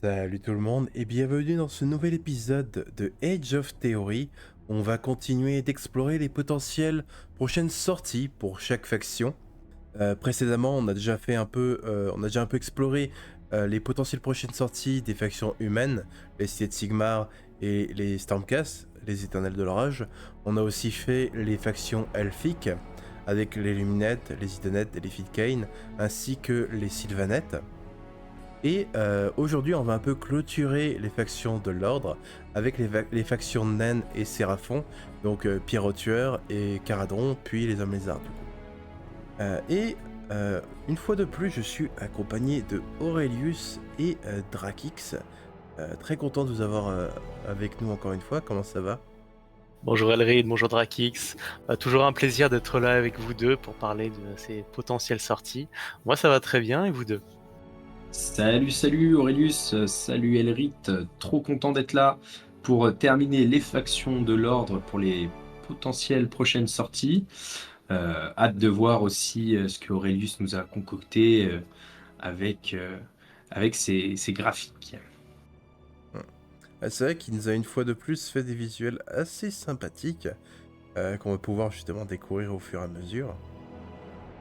Salut tout le monde et bienvenue dans ce nouvel épisode de Age of Theory. On va continuer d'explorer les potentielles prochaines sorties pour chaque faction. Précédemment, on a déjà fait on a déjà un peu exploré les potentielles prochaines sorties des factions humaines, les Cités de Sigmar et les Stormcast, les Éternels de l'Orage. On a aussi fait les factions elfiques avec les Luminettes, les Idonettes et les Fidkane, ainsi que les Sylvanettes. Et aujourd'hui, on va un peu clôturer les factions de l'ordre avec les factions naines et séraphons, donc Pierrot-Tueur et Caradron, puis les hommes lézards du coup. Une fois de plus, je suis accompagné de Aurelius et Drakix. Très content de vous avoir avec nous encore une fois. Comment ça va? Bonjour Elrid, bonjour Drakix. Toujours un plaisir d'être là avec vous deux pour parler de ces potentielles sorties. Moi ça va très bien et vous deux? Salut Aurelius, salut Elrit, trop content d'être là pour terminer les factions de l'ordre pour les potentielles prochaines sorties. Hâte de voir aussi ce que Aurelius nous a concocté avec, avec ses graphiques. C'est vrai qu'il nous a une fois de plus fait des visuels assez sympathiques qu'on va pouvoir justement découvrir au fur et à mesure.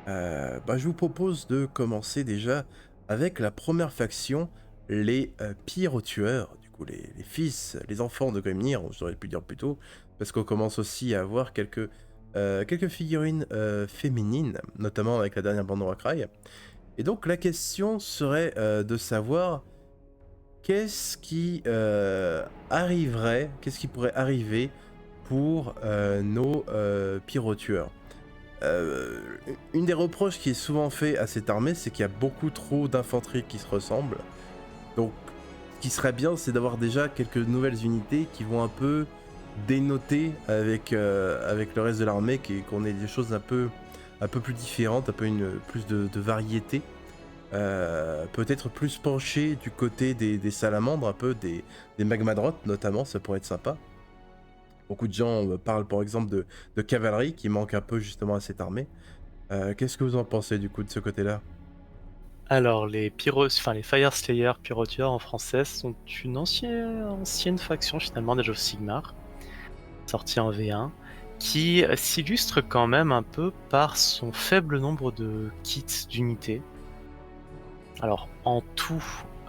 Je vous propose de commencer déjà avec la première faction, les Pierrot-Tueurs, du coup les fils, les enfants de Grimnir, j'aurais pu dire plus tôt, parce qu'on commence aussi à avoir quelques figurines féminines, notamment avec la dernière bande Warcry. Et donc la question serait de savoir qu'est-ce qui arriverait, qu'est-ce qui pourrait arriver pour nos Pierrot-Tueurs. Une des reproches qui est souvent fait à cette armée, c'est qu'il y a beaucoup trop d'infanterie qui se ressemblent. Donc, ce qui serait bien, c'est d'avoir déjà quelques nouvelles unités qui vont un peu dénoter avec le reste de l'armée, qu'on ait des choses un peu plus différentes, un peu plus de variété. Peut-être plus penché du côté des salamandres, un peu des magmadrottes notamment, ça pourrait être sympa. Beaucoup de gens parlent par exemple de cavalerie qui manque un peu justement à cette armée. Qu'est-ce que vous en pensez du coup de ce côté-là? Alors les les Fire Slayer Pierrot-Tueurs en français sont une ancienne faction finalement d'Age of Sigmar, sortie en V1, qui s'illustre quand même un peu par son faible nombre de kits d'unités. Alors en tout,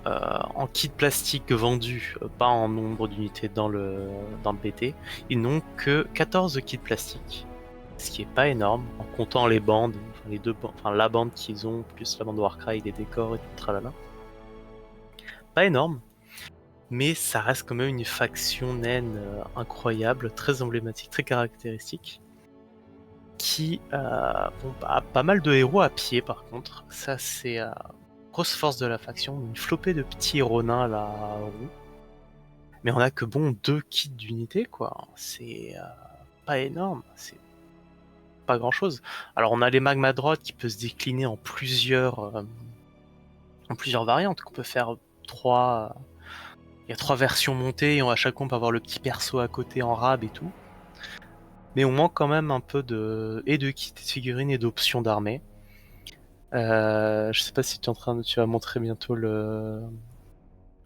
en kit plastique vendus, pas en nombre d'unités dans le BT, ils n'ont que 14 kits plastiques, ce qui est pas énorme en comptant les bandes, la bande qu'ils ont plus la bande Warcry, les décors et tout le tralala. Pas énorme, mais ça reste quand même une faction naine incroyable, très emblématique, très caractéristique, qui a pas mal de héros à pied par contre. Ça c'est grosse force de la faction, une flopée de petits héros nains à la roue. Mais on a que 2 kits d'unité quoi. C'est pas énorme, c'est pas grand chose. Alors on a les Magmadroth qui peut se décliner en plusieurs variantes, qu'on peut faire 3. Il y a 3 versions montées et à chaque fois on peut avoir le petit perso à côté en rab et tout. Mais on manque quand même un peu de kits de figurines et d'options d'armée. Je sais pas si tu vas montrer bientôt le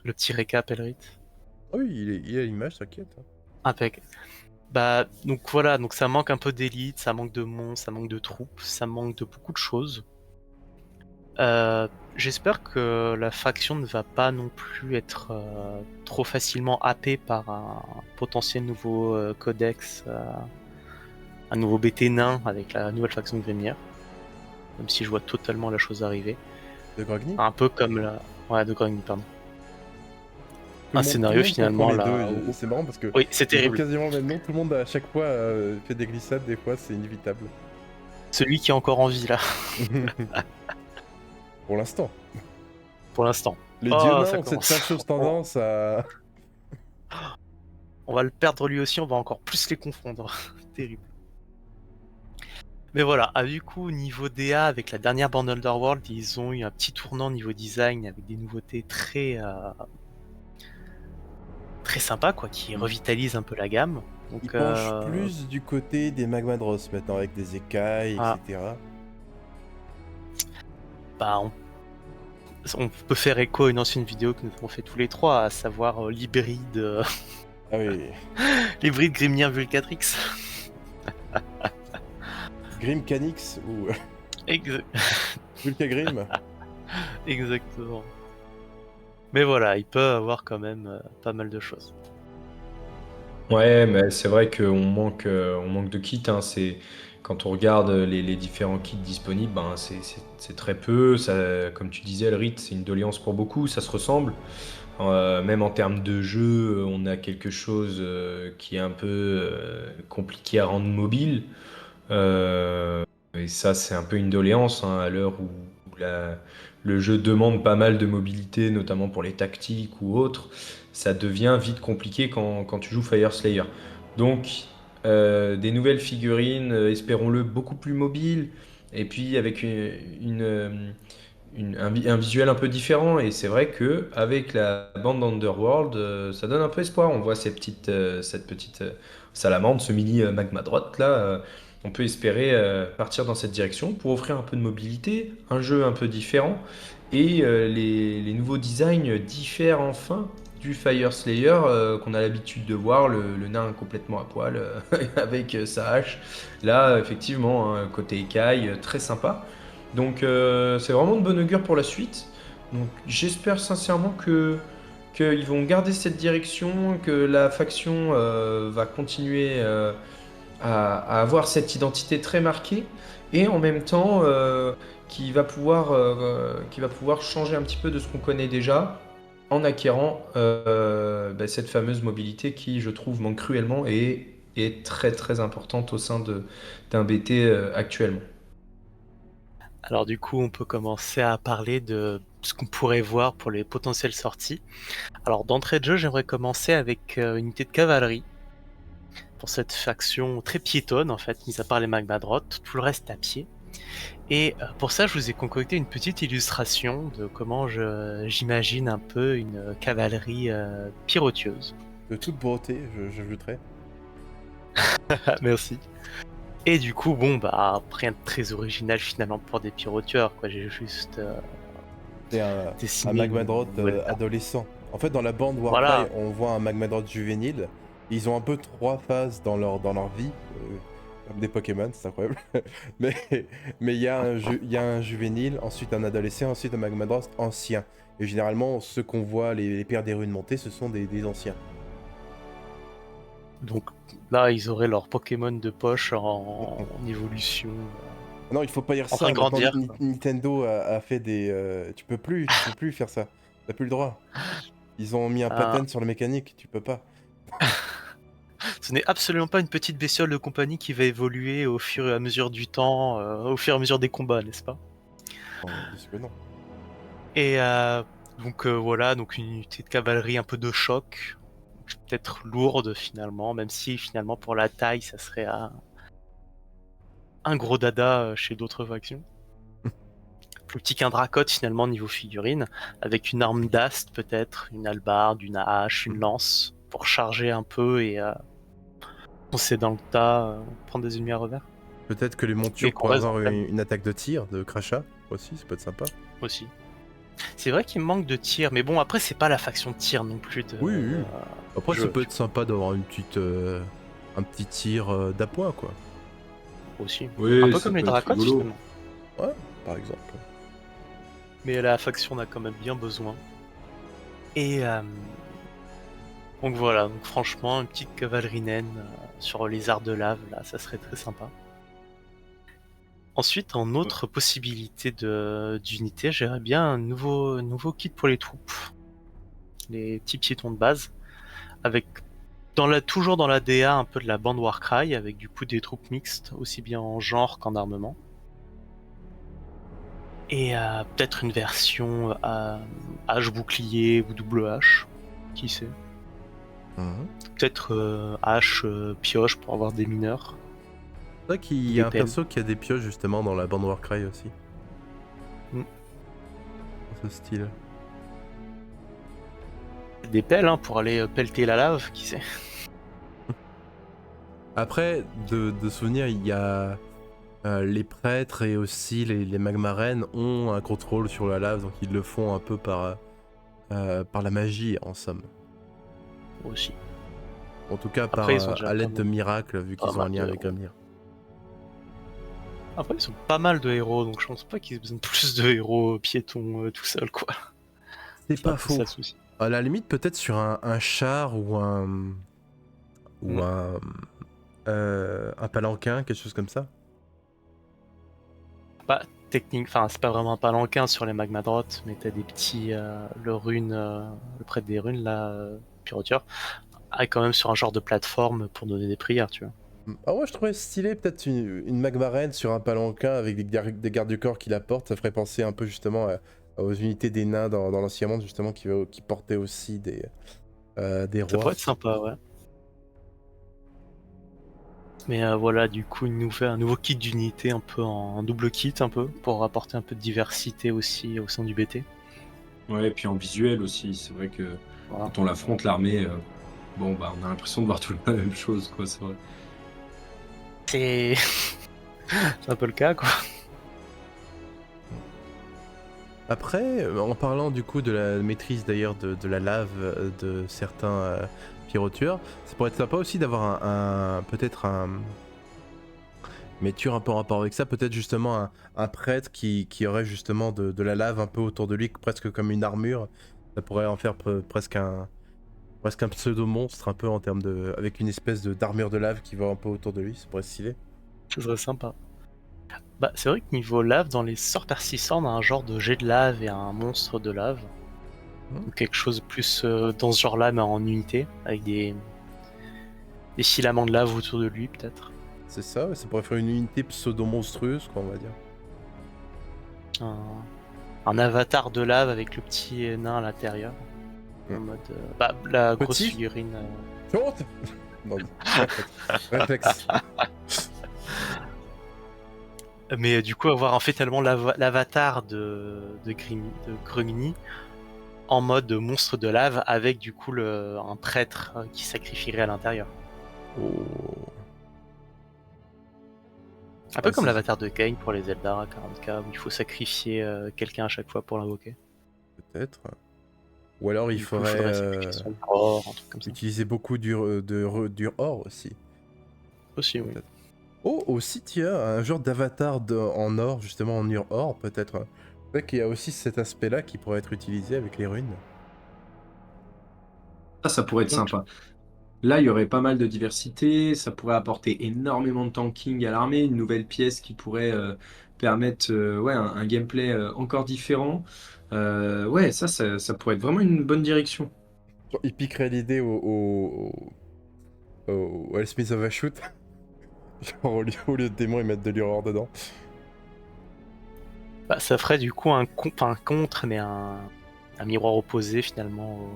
petit récap, Elrit. Oui, il est à l'image, t'inquiète. Impec. Donc voilà, donc ça manque un peu d'élite, ça manque de monstres, ça manque de troupes, ça manque de beaucoup de choses. J'espère que la faction ne va pas non plus être trop facilement happée par un potentiel nouveau codex, un nouveau BT nain avec la nouvelle faction de Grimnir. Même si je vois totalement la chose arriver. De Grogny? Un peu comme la... Ouais, de Grogny, pardon. Tout Un le monde, scénario confond finalement les là deux, où... c'est marrant parce que Oui, c'est ils ont terrible. quasiment le même nom, tout le monde à chaque fois fait des glissades, des fois c'est inévitable. Celui qui est encore en vie là, Pour l'instant. pour l'instant. Les dieux Oh, nains ça ont cette commence. fâcheuse tendance à... On va le perdre lui aussi, on va encore plus les confondre. Terrible. Mais voilà, du coup, niveau DA, avec la dernière bande Underworld, ils ont eu un petit tournant niveau design avec des nouveautés très sympas, quoi, qui revitalisent un peu la gamme. Donc, Ils penchent plus du côté des magmadross maintenant, avec des écailles, ah, etc. bah, On peut faire écho à une ancienne vidéo que nous avons fait tous les trois, à savoir l'hybride Ah oui, l'hybride Grimnir Vulcatrix. Grimcanix ou Ex- Vulcagrim. Exactement. Mais voilà, il peut avoir quand même pas mal de choses. Ouais, mais c'est vrai on manque de kits, hein. Quand on regarde les différents kits disponibles, ben, c'est très peu. Ça, comme tu disais, le rite, c'est une doléance pour beaucoup, ça se ressemble. Même en termes de jeu, on a quelque chose qui est un peu compliqué à rendre mobile. Et ça, c'est un peu une doléance, hein, à l'heure où le jeu demande pas mal de mobilité, notamment pour les tactiques ou autres. Ça devient vite compliqué quand tu joues Fire Slayer. Donc, des nouvelles figurines, espérons-le, beaucoup plus mobiles, et puis avec un visuel un peu différent. Et c'est vrai que avec la bande Underworld, ça donne un peu espoir. On voit cette petite salamandre, ce mini magma droite là. On peut espérer partir dans cette direction pour offrir un peu de mobilité, un jeu un peu différent. Et les nouveaux designs diffèrent enfin du Fire Slayer qu'on a l'habitude de voir, le nain complètement à poil avec sa hache. Là, effectivement, un côté écaille, très sympa. Donc c'est vraiment de bonne augure pour la suite. Donc j'espère sincèrement que qu'ils vont garder cette direction, que la faction va continuer à avoir cette identité très marquée et en même temps qui va pouvoir changer un petit peu de ce qu'on connaît déjà en acquérant cette fameuse mobilité qui, je trouve, manque cruellement et est très très importante au sein d'un BT actuellement. Alors du coup, on peut commencer à parler de ce qu'on pourrait voir pour les potentielles sorties. Alors d'entrée de jeu, j'aimerais commencer avec une unité de cavalerie pour cette faction très piétonne en fait, mis à part les magmadrottes, tout le reste à pied. Et pour ça, je vous ai concocté une petite illustration de comment j'imagine un peu une cavalerie pirotieuse. De toute beauté, j'ajouterais. Merci. Et du coup, bon, bah, rien de très original finalement pour des pirotueurs, quoi. J'ai juste C'est un dessiné Magmadrot une nouvelle carte. adolescent. En fait, dans la bande Warcry, Voilà. on voit un Magmadrot juvénile. Ils ont un peu trois phases dans leur vie, comme des Pokémon, c'est incroyable. mais mais il y a un juvénile, ensuite un adolescent, ensuite un Magmadrot ancien. Et généralement, ceux qu'on voit, les pères des runes montées, ce sont des anciens. Donc là, ils auraient leur Pokémon de poche en évolution, Non, il faut pas dire en train ça. de Maintenant, grandir. Nintendo a fait des. Tu peux plus faire ça. T'as plus le droit. Ils ont mis un Ah, patent sur la mécanique. Tu peux pas. ce n'est absolument pas une petite bestiole de compagnie qui va évoluer au fur et à mesure du temps, au fur et à mesure des combats, n'est-ce pas? Ils disent que non. Et donc voilà, donc une unité de cavalerie un peu de choc, peut-être lourde finalement, même si finalement pour la taille, ça serait un gros dada chez d'autres factions. Plus petit qu'un Dracotte finalement niveau figurine, avec une arme d'ast peut-être, une hallebarde, une hache, une lance, pour charger un peu et foncer dans le tas, prendre des ennemis à revers. Peut-être que les Et montures qu'on pourraient reste dans avoir le thème une attaque de tir, de crachat aussi. Ça peut être sympa. aussi. C'est vrai qu'il me manque de tir, mais bon après c'est pas la faction de tir non plus de Oui, oui. Après, ça jeu peut être sympa d'avoir une petite, un petit tir d'appoint, quoi. aussi. Un Oui, peu ça comme les peut être Dracottes rigolo. finalement. Ouais, par exemple. Mais la faction en a quand même bien besoin. Et donc voilà, donc franchement, une petite cavalerie naine sur les arts de lave, là, ça serait très sympa. Ensuite, en autre possibilité d'unité, j'aimerais bien un nouveau kit pour les troupes. Les petits piétons de base, avec toujours dans la DA un peu de la bande Warcry, avec du coup des troupes mixtes, aussi bien en genre qu'en armement. Et peut-être une version H bouclier ou double H, qui sait. Mhm. Peut-être H pioche pour avoir des mineurs. C'est vrai qu'il y Des a un pelles. perso qui a des pioches justement dans la bande Warcry aussi. Mm. Dans ce style. Des pelles hein, pour aller pelleter la lave, qui sait. Après, de souvenir, il y a les prêtres et aussi les magmarènes ont un contrôle sur la lave, donc ils le font un peu par la magie en somme. aussi. En tout cas Après, ils ont déjà à l'aide pas de mal, miracles, vu pas qu'ils ont un mal lien de avec héros. Grimnir. Après, ils ont pas mal de héros, donc je pense pas qu'ils aient besoin de plus de héros piétons tout seuls, quoi. C'est C'est un pas peu ça faux. le souci. À la limite, peut-être sur un char ou Mm. un palanquin, quelque chose comme ça. Bah, technique, enfin, c'est pas vraiment un palanquin sur les magmadrottes, mais t'as des petits. Le prêtre des runes, là, Pyrotior, est quand même sur un genre de plateforme pour donner des prières, tu vois. Ah ouais, je trouvais stylé peut-être une magmarène sur un palanquin avec des gardes du corps qui la portent. Ça ferait penser un peu justement aux unités des nains dans l'Ancien Monde, justement, qui portaient aussi des Ça pourrait rois. être sympa, ouais. Mais voilà, du coup, il nous fait un nouveau kit d'unité, un peu en double kit, un peu, pour apporter un peu de diversité aussi au sein du BT. Ouais, et puis en visuel aussi, c'est vrai que Voilà. quand on l'affronte, l'armée, bon, bah, on a l'impression de voir tout la même chose, quoi, c'est vrai. C'est c'est un peu le cas, quoi. Après, en parlant du coup de la maîtrise d'ailleurs de la lave de certains pyrotueurs, ça pourrait être sympa aussi d'avoir peut-être mais tu un peu en rapport avec ça, peut-être justement un prêtre qui aurait justement de la lave un peu autour de lui, presque comme une armure. Ça pourrait en faire presque un pseudo-monstre un peu en termes avec une espèce d'armure de lave qui va un peu autour de lui, ça pourrait être stylé. Ça serait sympa. Bah, c'est vrai que niveau lave, dans les sorts persistants, on a un genre de jet de lave et un monstre de lave. Hmm. Donc quelque chose de plus dans ce genre-là, mais en unité, avec des filaments de lave autour de lui, peut-être. C'est ça, ouais, ça pourrait faire une unité pseudo-monstrueuse, quoi, on va dire. Un avatar de lave avec le petit nain à l'intérieur. En Hmm. mode. Bah, la grosse Petit figurine. Honte. Non, réflexe. Mais du coup, avoir en fait tellement l'avatar de Grumini en mode monstre de lave avec du coup un prêtre qui sacrifierait à l'intérieur. Oh. Un peu Ah, comme c'est l'avatar de Kain pour les Eldar à 40k où il faut sacrifier quelqu'un à chaque fois pour l'invoquer. peut-être. Ou alors il Du coup, il faudrait faudrait sacrifier son corps, un truc comme ça. utiliser beaucoup du or aussi. Aussi, oui. Peut-être. Oh, aussi, tiens, un genre d'avatar en or, justement en or, peut-être. C'est vrai qu'il y a aussi cet aspect-là qui pourrait être utilisé avec les runes. Ça pourrait être Donc, sympa. Là, il y aurait pas mal de diversité, ça pourrait apporter énormément de tanking à l'armée, une nouvelle pièce qui pourrait permettre ouais, un gameplay encore différent. Ouais, ça pourrait être vraiment une bonne direction. Genre, il piquerait l'idée au Smith of a Shoot. Genre, au lieu de démon, ils mettent de l'horreur dedans. bah, ça ferait du coup un contre, mais un miroir opposé finalement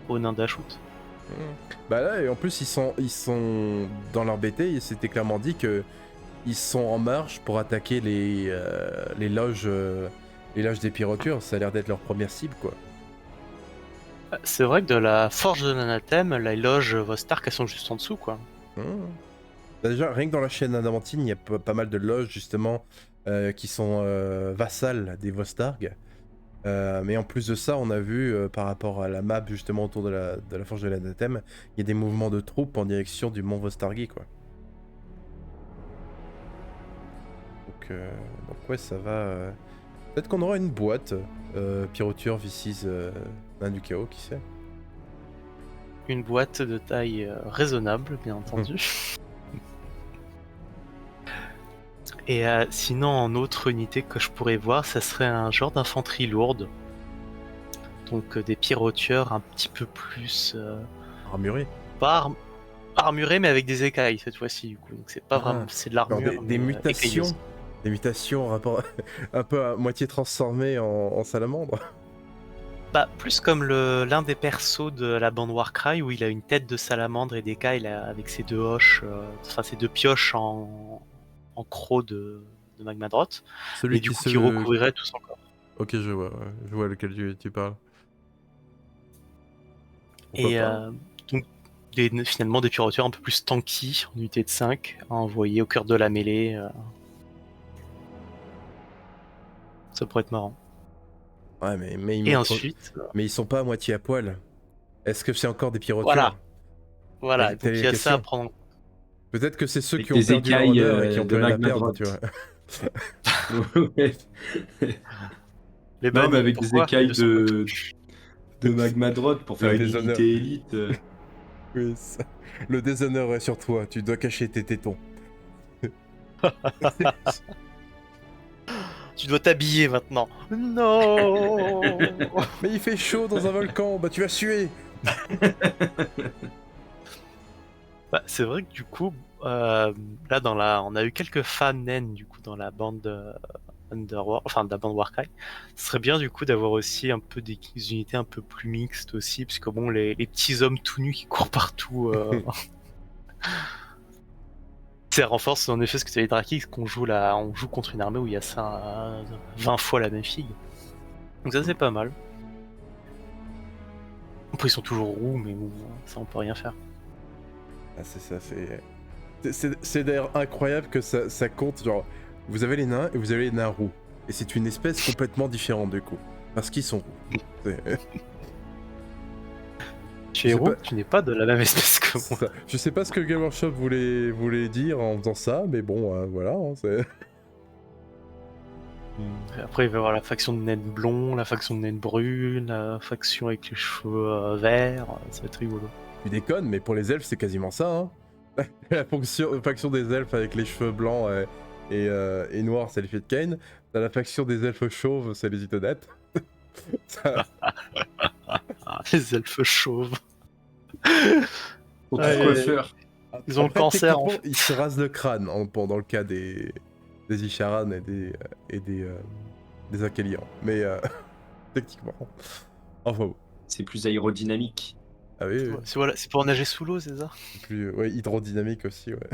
au nain d'Ashut. Hmm. Bah là, et en plus, ils sont dans leur BT, il s'était clairement dit que ils sont en marche pour attaquer les loges des pyrotures. Ça a l'air d'être leur première cible, quoi. C'est vrai que de la forge de l'anathème, la loge Vostark, elles sont juste en dessous, quoi. Hmm. Bah déjà, rien que dans la chaîne adamantine, il y a pas mal de loges, justement, qui sont vassales des Vostarg. Mais en plus de ça, on a vu, par rapport à la map, justement, autour de la forge de l'anathème, il y a des mouvements de troupes en direction du mont Vostargi, quoi. Donc ouais, ça va... Peut-être qu'on aura une boîte, Pyroture V6 Nain du Chaos, qui sait. Une boîte de taille raisonnable, bien entendu. Et sinon, en autre unité que je pourrais voir, ça serait un genre d'infanterie lourde. Donc des pyrotueurs un petit peu plus... Armuré. pas armurés, mais avec des écailles cette fois-ci, du coup. Donc c'est pas vraiment... C'est de Genre l'armure, des mais écailleuse. mutations. Des mutations en rapport un peu à moitié transformées en salamandre. Bah, plus comme l'un des persos de la bande Warcry, où il a une tête de salamandre et des écailles là, avec ses deux hoches, enfin ses deux pioches en croc de Magmadrot, Celui mais du coup qui recouvrirait tout son corps. Ok, je vois, ouais. Je vois lequel tu parles. Pourquoi Et pas. donc finalement des pirotueurs un peu plus tanky, en unité de 5, à envoyer au cœur de la mêlée. Ça pourrait être marrant. Ouais, mais Et ensuite, mais ils sont pas à moitié à poil. Est-ce que c'est encore des voilà, pirotueurs? voilà. Telle Donc est il la y a ça à question. prendre. Peut-être que c'est ceux Avec qui ont des perdu leur écailles honneur et qui ont de plus rien à magma perdre, tu vois. Ouais. Les Non, mais bannis, avec des pourquoi écailles Ils sont pas de magma drop pour faire Le une déshonneur. unité élite. Oui, le déshonneur est sur toi, tu dois cacher tes tétons. Tu dois t'habiller maintenant. Non. Mais il fait chaud dans un volcan, bah tu vas suer. Bah, c'est vrai que du coup, là on a eu quelques femmes naines du coup dans la bande Underworld, enfin de la bande Warcry. Ce serait bien du coup d'avoir aussi un peu des unités un peu plus mixtes aussi, puisque bon les petits hommes tout nus qui courent partout, ça renforce en effet ce que tu as dit Draki, qu'on joue là, on joue contre une armée où il y a ça 20 fois la même fille. Donc ça c'est pas mal. Après ils sont toujours roux, mais bon, ça on peut rien faire. Ah, c'est ça, c'est d'ailleurs incroyable que ça compte, genre, vous avez les nains et vous avez les nains roux. Et c'est une espèce complètement différente du coup. Parce qu'ils sont roux. Tu es roux, tu n'es pas de la même espèce que moi. Ça. Je sais pas ce que Game Workshop voulait dire en faisant ça, mais bon, voilà, hein, c'est... Après, il va y avoir la faction de naines blonds, la faction de naines brunes, la faction avec les cheveux verts, ça va être rigolo. Tu déconnes, mais pour les elfes, c'est quasiment ça, hein. La faction des elfes avec les cheveux blancs et noirs, c'est les filles de Kane. T'as la faction des elfes chauves, c'est les Itonettes. Ça... Les elfes chauves. Au Ouais, coiffeur. Ils ont le cancer, en fait. Ils se rasent le crâne dans le cas des Isharan et des Akelians. Mais techniquement. Enfin bon. C'est plus aérodynamique. Ah oui, oui. Ouais, voilà, c'est pour nager sous l'eau, c'est ça? Plus ouais, hydrodynamique aussi, ouais.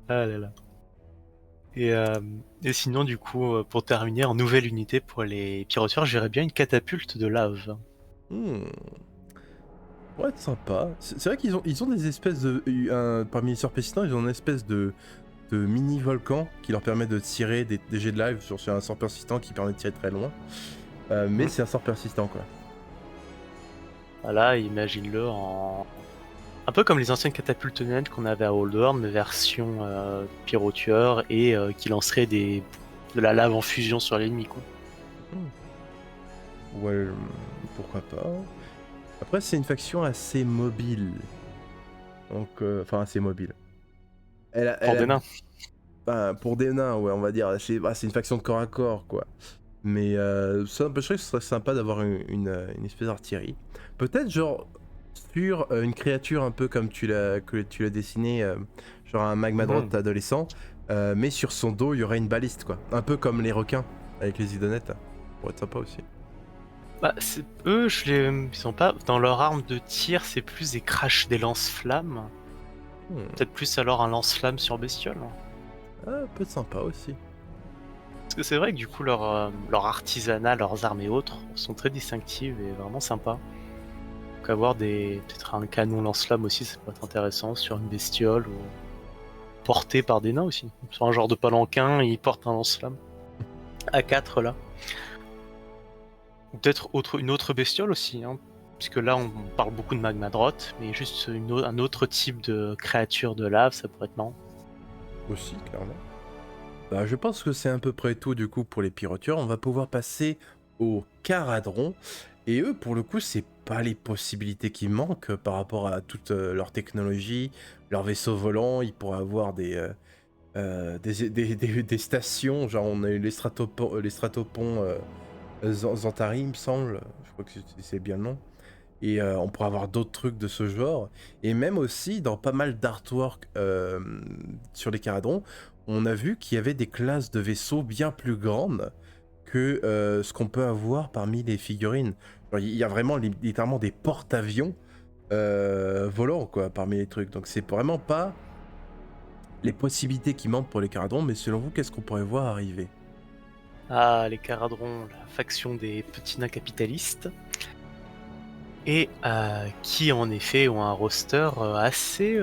Ah là là. Et sinon, du coup, pour terminer, en nouvelle unité pour les pirotueurs, j'irais bien une catapulte de lave. Ouais, sympa. C'est vrai qu'ils ont des espèces de... parmi les surpécitants, ils ont une espèce de mini volcan qui leur permet de tirer des jets de live sur un sort persistant qui permet de tirer très loin. Mais c'est un sort persistant, quoi. Voilà, imagine-le en... Un peu comme les anciennes catapultes naines qu'on avait à Oldhorn, mais version pyrotueur et qui lancerait de la lave en fusion sur l'ennemi, quoi. Ouais, pourquoi pas. Après, c'est une faction assez mobile. Donc, enfin, assez mobile. Pour des nains. Ben, pour des nains, ouais, on va dire. C'est une faction de corps à corps, quoi. Mais ça n'empêcherait que ce serait sympa d'avoir une espèce d'artillerie. Peut-être, genre, sur une créature un peu comme tu l'as dessiné, genre un magmadrot adolescent, mais sur son dos, il y aurait une baliste, quoi. Un peu comme les requins, avec les idonettes. Ça pourrait être sympa aussi. Bah, eux, ils sont pas dans leur arme de tir, c'est plus des lance-flammes. Peut-être plus alors un lance-flamme sur bestiole. Ah, peut être sympa aussi. Parce que c'est vrai que du coup leur artisanat, leurs armes et autres sont très distinctives et vraiment sympas. Donc avoir peut-être un canon lance-flamme aussi, ça peut être intéressant sur une bestiole ou porté par des nains aussi. Sur un genre de palanquin, ils portent un lance-flamme. À 4 là. Ou peut-être une autre bestiole aussi, hein. Puisque là on parle beaucoup de magmadrot, mais juste un autre type de créature de lave, ça pourrait être marrant. Aussi, clairement. Bah, je pense que c'est à peu près tout du coup pour les pirotueurs. On va pouvoir passer aux caradrons. Et eux, pour le coup, c'est pas les possibilités qui manquent par rapport à toute leur technologie, leurs vaisseaux volants. Ils pourraient avoir des stations, genre on a eu les stratopons Zantari, il me semble. Je crois que c'est bien le nom. Et on pourrait avoir d'autres trucs de ce genre. Et même aussi, dans pas mal d'artwork sur les caradrons, on a vu qu'il y avait des classes de vaisseaux bien plus grandes que ce qu'on peut avoir parmi les figurines. Il y a vraiment littéralement des porte-avions volants, quoi, parmi les trucs. Donc c'est vraiment pas les possibilités qui manquent pour les caradrons, mais selon vous, qu'est-ce qu'on pourrait voir arriver? Ah, les caradrons, la faction des petits nains capitalistes. et qui en effet ont un roster assez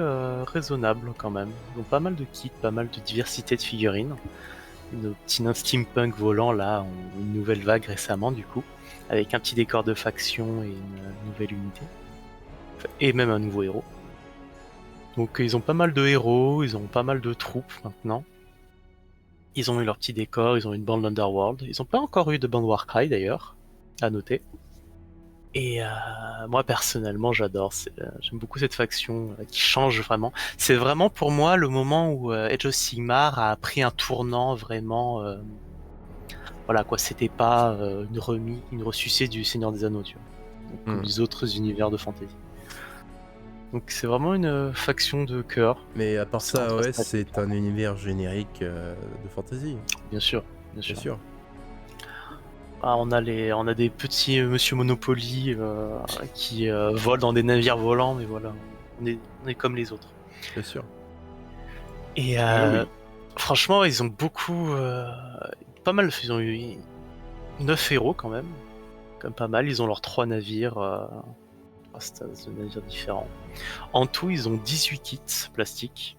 raisonnable quand même. Ils ont pas mal de kits, pas mal de diversité de figurines. Nos petits nains steampunk volants là ont une nouvelle vague récemment du coup, avec un petit décor de faction et une nouvelle unité. Et même un nouveau héros. Donc ils ont pas mal de héros, ils ont pas mal de troupes maintenant. Ils ont eu leur petit décor, ils ont une bande Underworld. Ils ont pas encore eu de bande Warcry d'ailleurs, à noter. Et moi personnellement j'adore, j'aime beaucoup cette faction qui change vraiment. C'est vraiment pour moi le moment où Age of Sigmar a pris un tournant vraiment... voilà quoi, c'était pas une ressucée du Seigneur des Anneaux, tu vois. Donc, comme les autres univers de fantasy. Donc c'est vraiment une faction de cœur. Mais à part C'est ça, entre ouais, ça, c'est un univers générique de fantasy. Bien sûr, bien Bien sûr. sûr. Ah, on a des petits Monsieur Monopoly qui volent dans des navires volants, mais voilà, on est comme les autres. Bien sûr. Et Oui. franchement, ils ont beaucoup, pas mal, ils ont eu 9 héros quand même, pas mal. Ils ont leurs 3 navires, 3 stades de navires différents. En tout, ils ont 18 kits plastiques.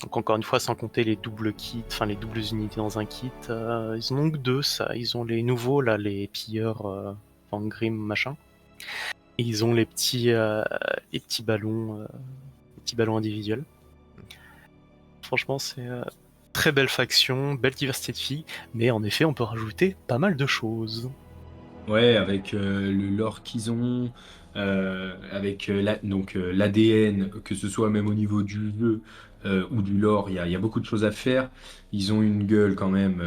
Donc encore une fois, sans compter les doubles kits, enfin les doubles unités dans un kit, ils en ont que 2, ça. Ils ont les nouveaux là, les pilleurs Van Grim machin. Et ils ont les petits ballons individuels. Franchement, c'est très belle faction, belle diversité de filles, mais en effet, on peut rajouter pas mal de choses. Ouais, avec le lore qu'ils ont, avec l'ADN, que ce soit même au niveau du jeu ou du lore, il y a beaucoup de choses à faire. Ils ont une gueule quand même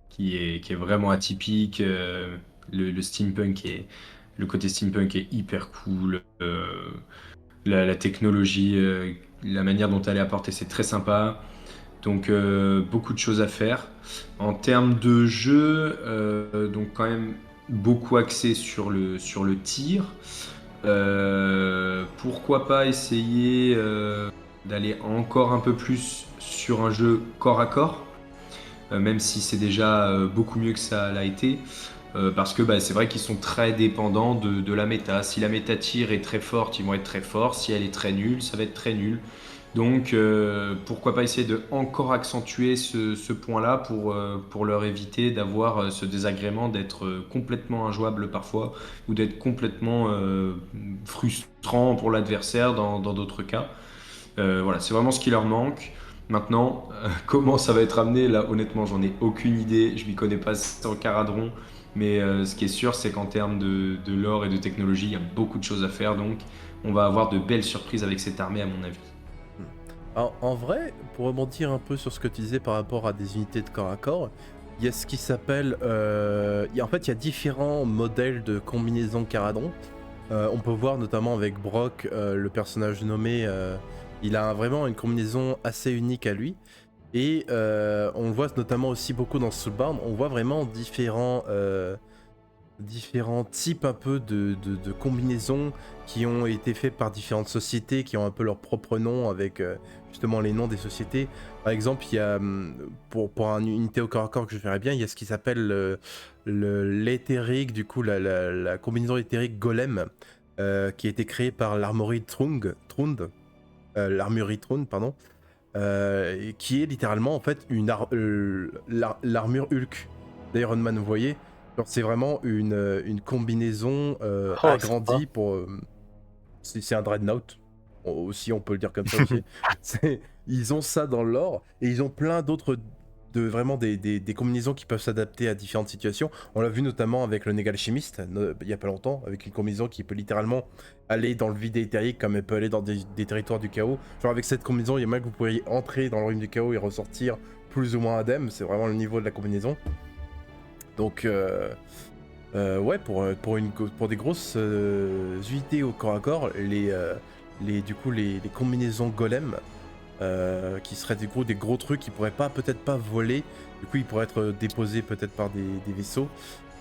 qui est vraiment atypique. Le steampunk le côté steampunk est hyper cool. La technologie, la manière dont elle est apportée, c'est très sympa. Donc beaucoup de choses à faire. En termes de jeu, donc quand même beaucoup axé sur le tir. Pourquoi pas essayer d'aller encore un peu plus sur un jeu corps à corps, même si c'est déjà beaucoup mieux que ça l'a été. Parce que c'est vrai qu'ils sont très dépendants de la méta. Si la méta tir est très forte, ils vont être très forts. Si elle est très nulle, ça va être très nul. Donc pourquoi pas essayer de encore accentuer ce point-là pour leur éviter d'avoir ce désagrément d'être complètement injouable parfois ou d'être complètement frustrant pour l'adversaire dans d'autres cas. Voilà, c'est vraiment ce qui leur manque. Maintenant, comment ça va être amené, là honnêtement j'en ai aucune idée, je m'y connais pas en caradron, mais ce qui est sûr c'est qu'en termes de lore et de technologie, il y a beaucoup de choses à faire, donc on va avoir de belles surprises avec cette armée à mon avis. Alors, en vrai, pour rebondir un peu sur ce que tu disais par rapport à des unités de corps à corps, il y a ce qui s'appelle... en fait, il y a différents modèles de combinaison Caradron. On peut voir notamment avec Brock, le personnage nommé, il a vraiment une combinaison assez unique à lui. Et on le voit notamment aussi beaucoup dans Soulbound, on voit vraiment différents types un peu de combinaisons qui ont été faits par différentes sociétés, qui ont un peu leur propre nom avec justement les noms des sociétés. Par exemple, il y a, pour une unité au corps à corps que je ferais bien, il y a ce qui s'appelle l'éthérique, du coup la combinaison éthérique Golem, qui a été créée par l'armurerie Trund, pardon, qui est littéralement en fait l'armure Hulk d'Iron Man, vous voyez. Genre, c'est vraiment une combinaison Oh, sympa. agrandie pour... c'est un Dreadnought, aussi on peut le dire comme ça aussi. Ils ont ça dans l'or, et ils ont plein d'autres... vraiment des combinaisons qui peuvent s'adapter à différentes situations. On l'a vu notamment avec le Négalchimiste, il y a pas longtemps, avec une combinaison qui peut littéralement aller dans le vide éthérique comme elle peut aller dans des territoires du chaos. Genre avec cette combinaison, il y a même que vous pourriez entrer dans le royaume du chaos et ressortir plus ou moins indemne, c'est vraiment le niveau de la combinaison. Donc ouais, pour des grosses unités au corps à corps, du coup, les combinaisons golem, qui seraient des gros trucs qui pourraient peut-être pas voler, du coup ils pourraient être déposés peut-être par des vaisseaux,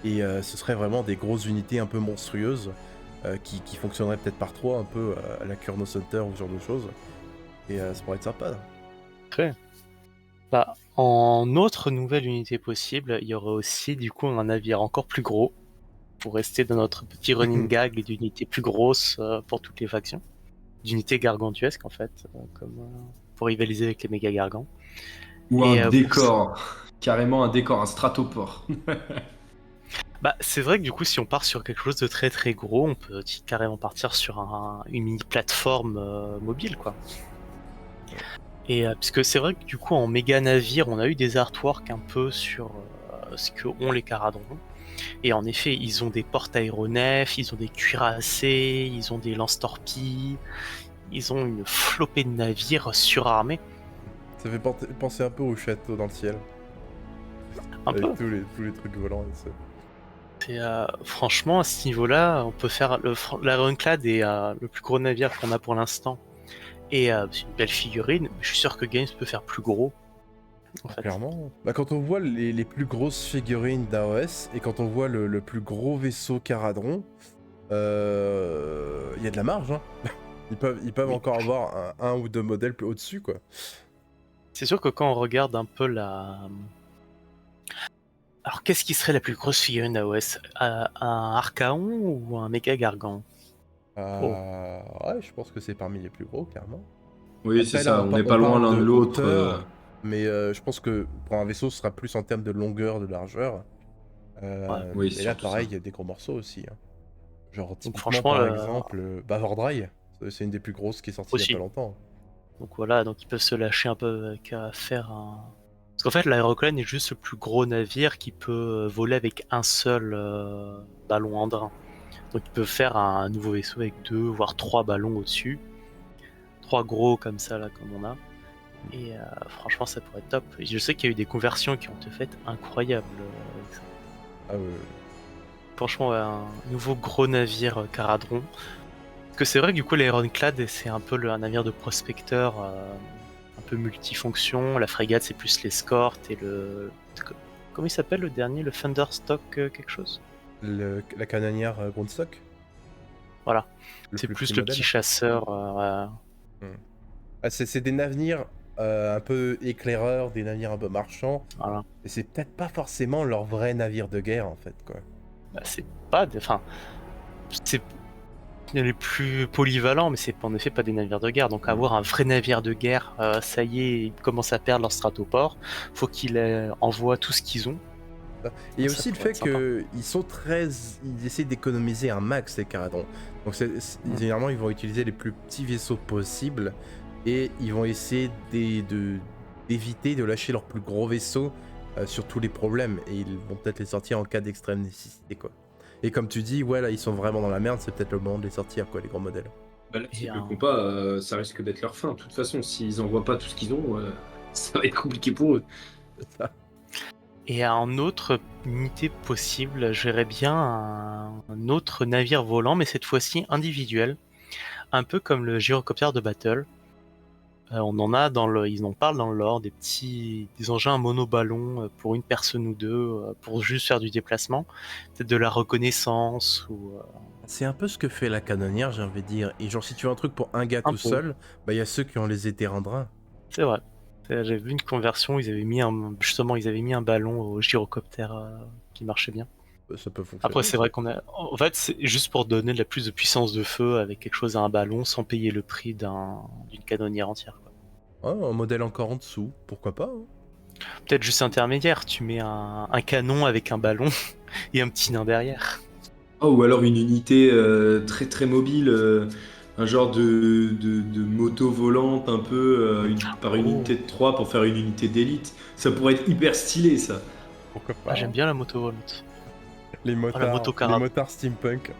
et ce serait vraiment des grosses unités un peu monstrueuses, qui fonctionneraient peut-être par trois, un peu à la Kurnos Hunter ou ce genre de choses, et ça pourrait être sympa. Très. Bah, en autre nouvelle unité possible, il y aurait aussi du coup un navire encore plus gros, pour rester dans notre petit running gag d'unités plus grosses pour toutes les factions. D'unités gargantuesques en fait, pour rivaliser avec les méga gargants. Ou Et, un décor, carrément un décor, un stratoport. Bah, c'est vrai que du coup, si on part sur quelque chose de très très gros, on peut carrément partir sur une mini plateforme mobile, quoi. Et puisque c'est vrai que du coup, en méga navire, on a eu des artworks un peu sur ce que ont les Caradhons. Et en effet, ils ont des porte-aéronefs, ils ont des cuirassés, ils ont des lance-torpilles, ils ont une flopée de navires surarmés. Ça fait penser un peu au château dans le ciel. Un avec peu. tous les trucs volants et ça. Et, franchement, à ce niveau-là, on peut faire l'Ironclad est le plus gros navire qu'on a pour l'instant. Et c'est une belle figurine. Je suis sûr que Games peut faire plus gros. En fait. Clairement. Bah, quand on voit les plus grosses figurines d'AOS et quand on voit le plus gros vaisseau Caradhon, il y a de la marge. Hein. Ils peuvent Oui. encore avoir un ou deux modèles plus au-dessus, quoi. C'est sûr que quand on regarde un peu la... Alors, qu'est-ce qui serait la plus grosse figurine d'AOS? Un Archaon ou un méga Gargant? Ouais, je pense que c'est parmi les plus gros, clairement. Oui, c'est Après, là, ça, on n'est on pas loin parle l'un de l'autre. hauteur, mais je pense que pour un vaisseau, ce sera plus en termes de longueur, de largeur. Oui, mais là, surtout pareil, ça. il y a des gros morceaux aussi. Hein. Genre, typiquement, franchement, par exemple, Bavordry, c'est une des plus grosses qui est sortie il y a aussi. pas longtemps. Donc voilà, donc ils peuvent se lâcher un peu avec faire un... Parce qu'en fait, l'Aéroclane est juste le plus gros navire qui peut voler avec un seul ballon en drain. Donc ils peuvent faire un nouveau vaisseau avec 2 voire 3 ballons au-dessus. 3 gros comme ça, là, comme on a. Et franchement, ça pourrait être top. Et je sais qu'il y a eu des conversions qui ont été faites incroyables avec ça. Ah ouais. Franchement, un nouveau gros navire Caradhon. Parce que c'est vrai que du coup, l'Ironclad, c'est un peu un navire de prospecteur, un peu multifonction. La frégate, c'est plus l'escorte et le... Comment il s'appelle le dernier? Le Thunderstock quelque chose? La canonnière Grundstock. Voilà. Le C'est plus plus petit le modèle. petit chasseur. Ah, c'est des navires un peu éclaireurs, des navires un peu marchands. Voilà. Et c'est peut-être pas forcément leur vrai navire de guerre, en fait, quoi. Bah, c'est pas... Enfin... C'est les plus polyvalents, mais c'est en effet pas des navires de guerre. Donc avoir un vrai navire de guerre, ça y est, ils commencent à perdre leur stratoport. Faut qu'ils envoient tout ce qu'ils ont. Et il y a Ça aussi le pourrait fait être qu'ils sont très... Ils essaient d'économiser un max, les Caradhons. Donc généralement, ils vont utiliser les plus petits vaisseaux possibles. Et ils vont essayer d'éviter de lâcher leurs plus gros vaisseaux sur tous les problèmes. Et ils vont peut-être les sortir en cas d'extrême nécessité, quoi. Et comme tu dis, ouais, là, ils sont vraiment dans la merde. C'est peut-être le moment de les sortir, quoi, les grands modèles. Bah là, Et s'ils un- le font pas, ça risque d'être leur fin. De toute façon, s'ils envoient pas tout ce qu'ils ont, ça va être compliqué pour eux. Et en autre unité possible, j'aurais bien un autre navire volant, mais cette fois-ci individuel. Un peu comme le gyrocoptère de Battle. On en a ils en parlent dans le lore, des engins monoballons pour une personne ou deux, pour juste faire du déplacement, peut-être de la reconnaissance ou C'est un peu ce que fait la canonnière, j'ai envie de dire. Et genre, si tu veux un truc pour un gars un tout peu. seul, bah, il y a ceux qui ont les éthérendrins. C'est vrai. J'avais vu une conversion, ils avaient mis un ballon au gyrocoptère qui marchait bien. Ça peut fonctionner. Après, c'est vrai qu'on a. En fait, c'est juste pour donner de la plus de puissance de feu avec quelque chose à un ballon sans payer le prix d'une canonnière entière, quoi. Ah, un modèle encore en dessous, pourquoi pas, hein. Peut-être juste intermédiaire, tu mets un canon avec un ballon et un petit nain derrière. Oh, ou alors une unité très très mobile, un genre de moto volante un peu par une Oh. unité de 3 pour faire une unité d'élite. Ça pourrait être hyper stylé ça. Pourquoi pas, Ah, j'aime hein. bien la moto volante. Les la moto les Caradhon. motards steampunk.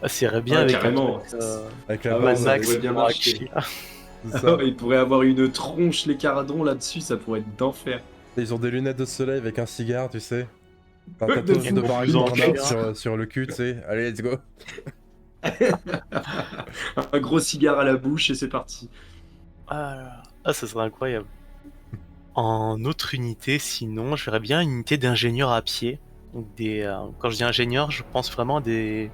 Ah, ça irait bien Ouais, avec carrément. un truc, Avec la Ah ouais, Mad base, ça Max pourrait bien pour marcher. Hachi. c'est ça. Il pourrait avoir une tronche les Caradhons là-dessus, ça pourrait être d'enfer. Ils ont des lunettes de soleil avec un cigare, tu sais. Un Ouais, tatouage de de fou. Barack Plus en Bernard cuir. sur le cul, tu sais. Allez, let's go. Un gros cigare à la bouche et c'est parti. Ah, ça serait incroyable. En autre unité, sinon, je verrais bien une unité d'ingénieurs à pied. Donc quand je dis ingénieurs, je pense vraiment à des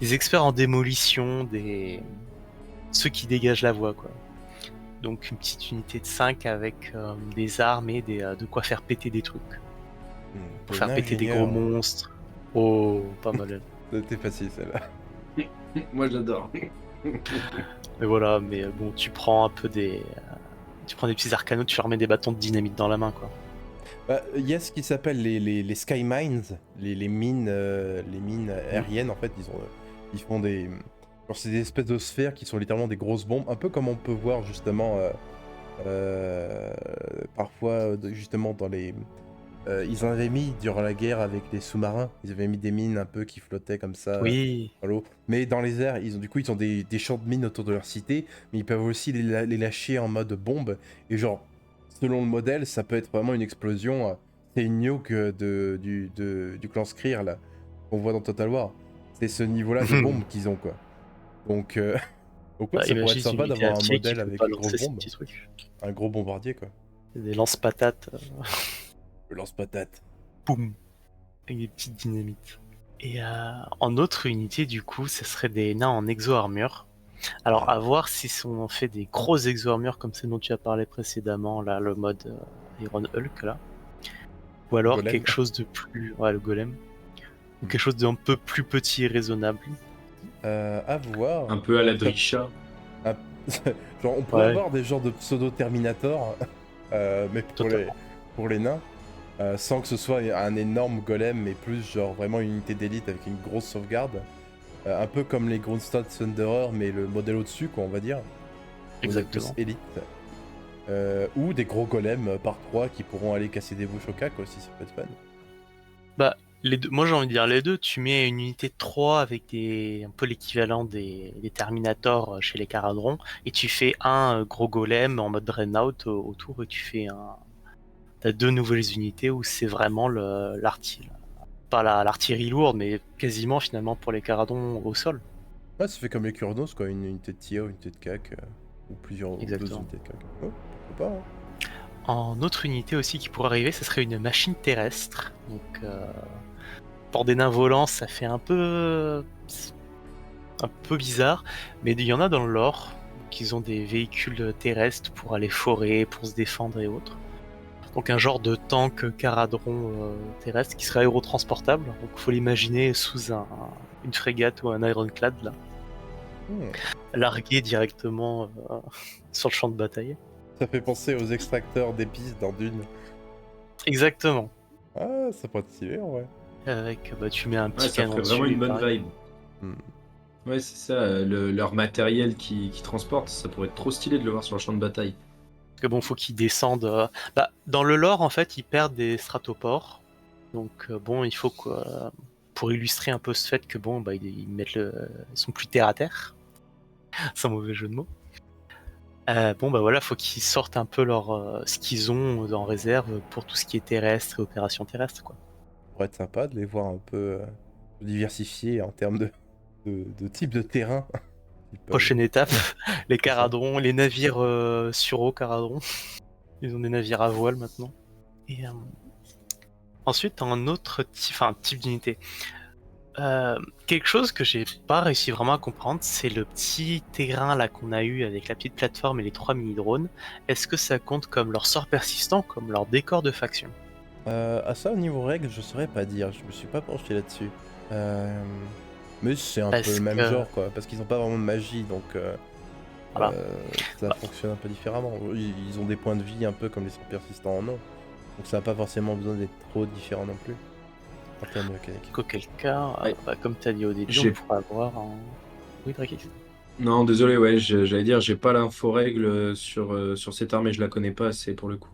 experts en démolition, ceux qui dégagent la voie, quoi. Donc une petite unité de 5 avec des armes et de quoi faire péter des trucs. Pour faire péter des gros monstres. Oh, pas mal. C'était facile celle-là. Moi, j'adore. Mais voilà, mais bon, tu prends un peu des. Tu prends des petits arcanos, tu leur mets des bâtons de dynamite dans la main, quoi. Bah, il y a ce qui s'appelle les sky mines, les mines aériennes en fait. Ils font des. Genre, c'est des espèces de sphères qui sont littéralement des grosses bombes, un peu comme on peut voir justement parfois justement dans les. Ils en avaient mis durant la guerre avec les sous-marins. Ils avaient mis des mines un peu qui flottaient comme ça Oui. dans l'eau. Mais dans les airs, ils ont des champs de mines autour de leur cité, mais ils peuvent aussi les lâcher en mode bombe. Et genre, selon le modèle, ça peut être vraiment une explosion. C'est une nuke du clan Skrir là, qu'on voit dans Total War. C'est ce niveau-là de bombe qu'ils ont quoi. Donc, donc ouais, Bah, ça pourrait être imagine une sympa unité d'avoir un alliée qui modèle peut avec pas une grosse lancer ces bombe, petits trucs. un gros bombardier quoi. Des lance-patates, Le lance-patate. boum, avec des petites dynamites. Et en autre unité, du coup, ce serait des nains en exo-armure. Alors, à voir si on fait des grosses exo-armures comme celles dont tu as parlé précédemment, là, le mode Iron Hulk, là. Ou alors Golem. quelque chose de plus... Ouais, le golem. Ou quelque chose d'un peu plus petit et raisonnable. À voir. Un peu à la Drisha. Genre, on pourrait Ouais. avoir des genres de pseudo-Terminator, mais Totalement. pour les nains, sans que ce soit un énorme golem, mais plus genre vraiment une unité d'élite avec une grosse sauvegarde. Un peu comme les Grundstad Thunderer, mais le modèle au-dessus, quoi, on va dire. Modèle plus Exactement. élite. Ou des gros golems par 3 qui pourront aller casser des bouches au cac aussi, ça peut être fun. Bah, les deux, moi j'ai envie de dire les deux. Tu mets une unité de 3 avec un peu l'équivalent des Terminators chez les Caradrons, et tu fais un gros golem en mode Dreadnought autour, et tu fais un. T'as deux nouvelles unités où c'est vraiment l'artillerie. Pas l'artillerie lourde, mais quasiment finalement pour les Caradrons au sol. Ouais, ça fait comme les Kurnos, quoi, une unité de tir, une unité de cac, ou ou deux Exactement. unités de cac. Ouais, pourquoi pas, hein. En autre unité aussi qui pourrait arriver, ce serait une machine terrestre. Donc, pour des nains volants, ça fait un peu bizarre, mais il y en a dans le lore qui ont des véhicules terrestres pour aller forer, pour se défendre et autres. Donc un genre de tank Caradron terrestre qui serait aérotransportable. Donc il faut l'imaginer sous une frégate ou un ironclad là, largué directement sur le champ de bataille. Ça fait penser aux extracteurs d'épices dans Dune. Exactement. Ah, ça pourrait être stylé en vrai. Avec, tu mets un petit Ouais, ça canon ferait dessus. vraiment une et bonne pareil. vibe. Hmm. Ouais, c'est ça, leur matériel qui transporte, ça pourrait être trop stylé de le voir sur le champ de bataille. Parce que bon, faut qu'ils descendent. Dans le lore, en fait, ils perdent des stratopores. Donc bon, il faut que, pour illustrer un peu ce fait que bon, ils mettent ils sont plus terre à terre, sans mauvais jeu de mots. Voilà, faut qu'ils sortent un peu ce qu'ils ont en réserve pour tout ce qui est terrestre et opérations terrestres, quoi. Ça pourrait être sympa de les voir un peu diversifiés en termes de type de terrain. Prochaine étape, les ça. Caradrons, les navires sur eau Caradrons. Ils ont des navires à voile maintenant. Et ensuite, un autre type d'unité. Quelque chose que j'ai pas réussi vraiment à comprendre, c'est le petit terrain là qu'on a eu avec la petite plateforme et les 3 mini-drones. Est-ce que ça compte comme leur sort persistant, comme leur décor de faction? À ça, au niveau règles, je saurais pas dire. Je me suis pas penché là-dessus. Mais c'est un peu le même genre, quoi. Parce qu'ils ont pas vraiment de magie, donc Voilà. ça fonctionne un peu différemment. Ils ont des points de vie un peu comme les sorts persistants en ont. Donc ça n'a pas forcément besoin d'être trop différent non plus. En termes de mécanique. Auquel cas, Ouais. comme tu as dit au début, J'ai- on pourrait avoir un. Oui, Drakix. Non, désolé, ouais, j'allais dire, j'ai pas l'info règle sur cette armée, je la connais pas assez pour le coup.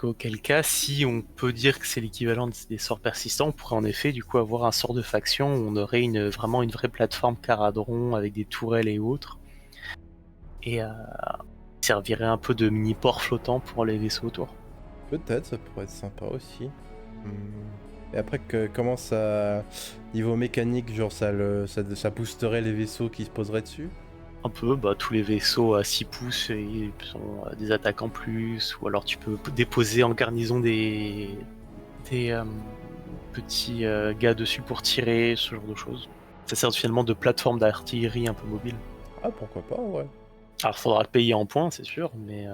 Auquel cas, si on peut dire que c'est l'équivalent des sorts persistants, on pourrait en effet du coup avoir un sort de faction où on aurait vraiment une vraie plateforme Caradron avec des tourelles et autres. Et servirait un peu de mini-port flottant pour les vaisseaux autour. Peut-être, ça pourrait être sympa aussi. Et après, comment ça. Niveau mécanique, genre ça boosterait les vaisseaux qui se poseraient dessus? Un peu, tous les vaisseaux à 6 pouces ils ont des attaques en plus, ou alors tu peux déposer en garnison des petits gars dessus pour tirer, ce genre de choses. Ça sert finalement de plateforme d'artillerie un peu mobile. Ah, pourquoi pas, ouais. Alors faudra le payer en points, c'est sûr, mais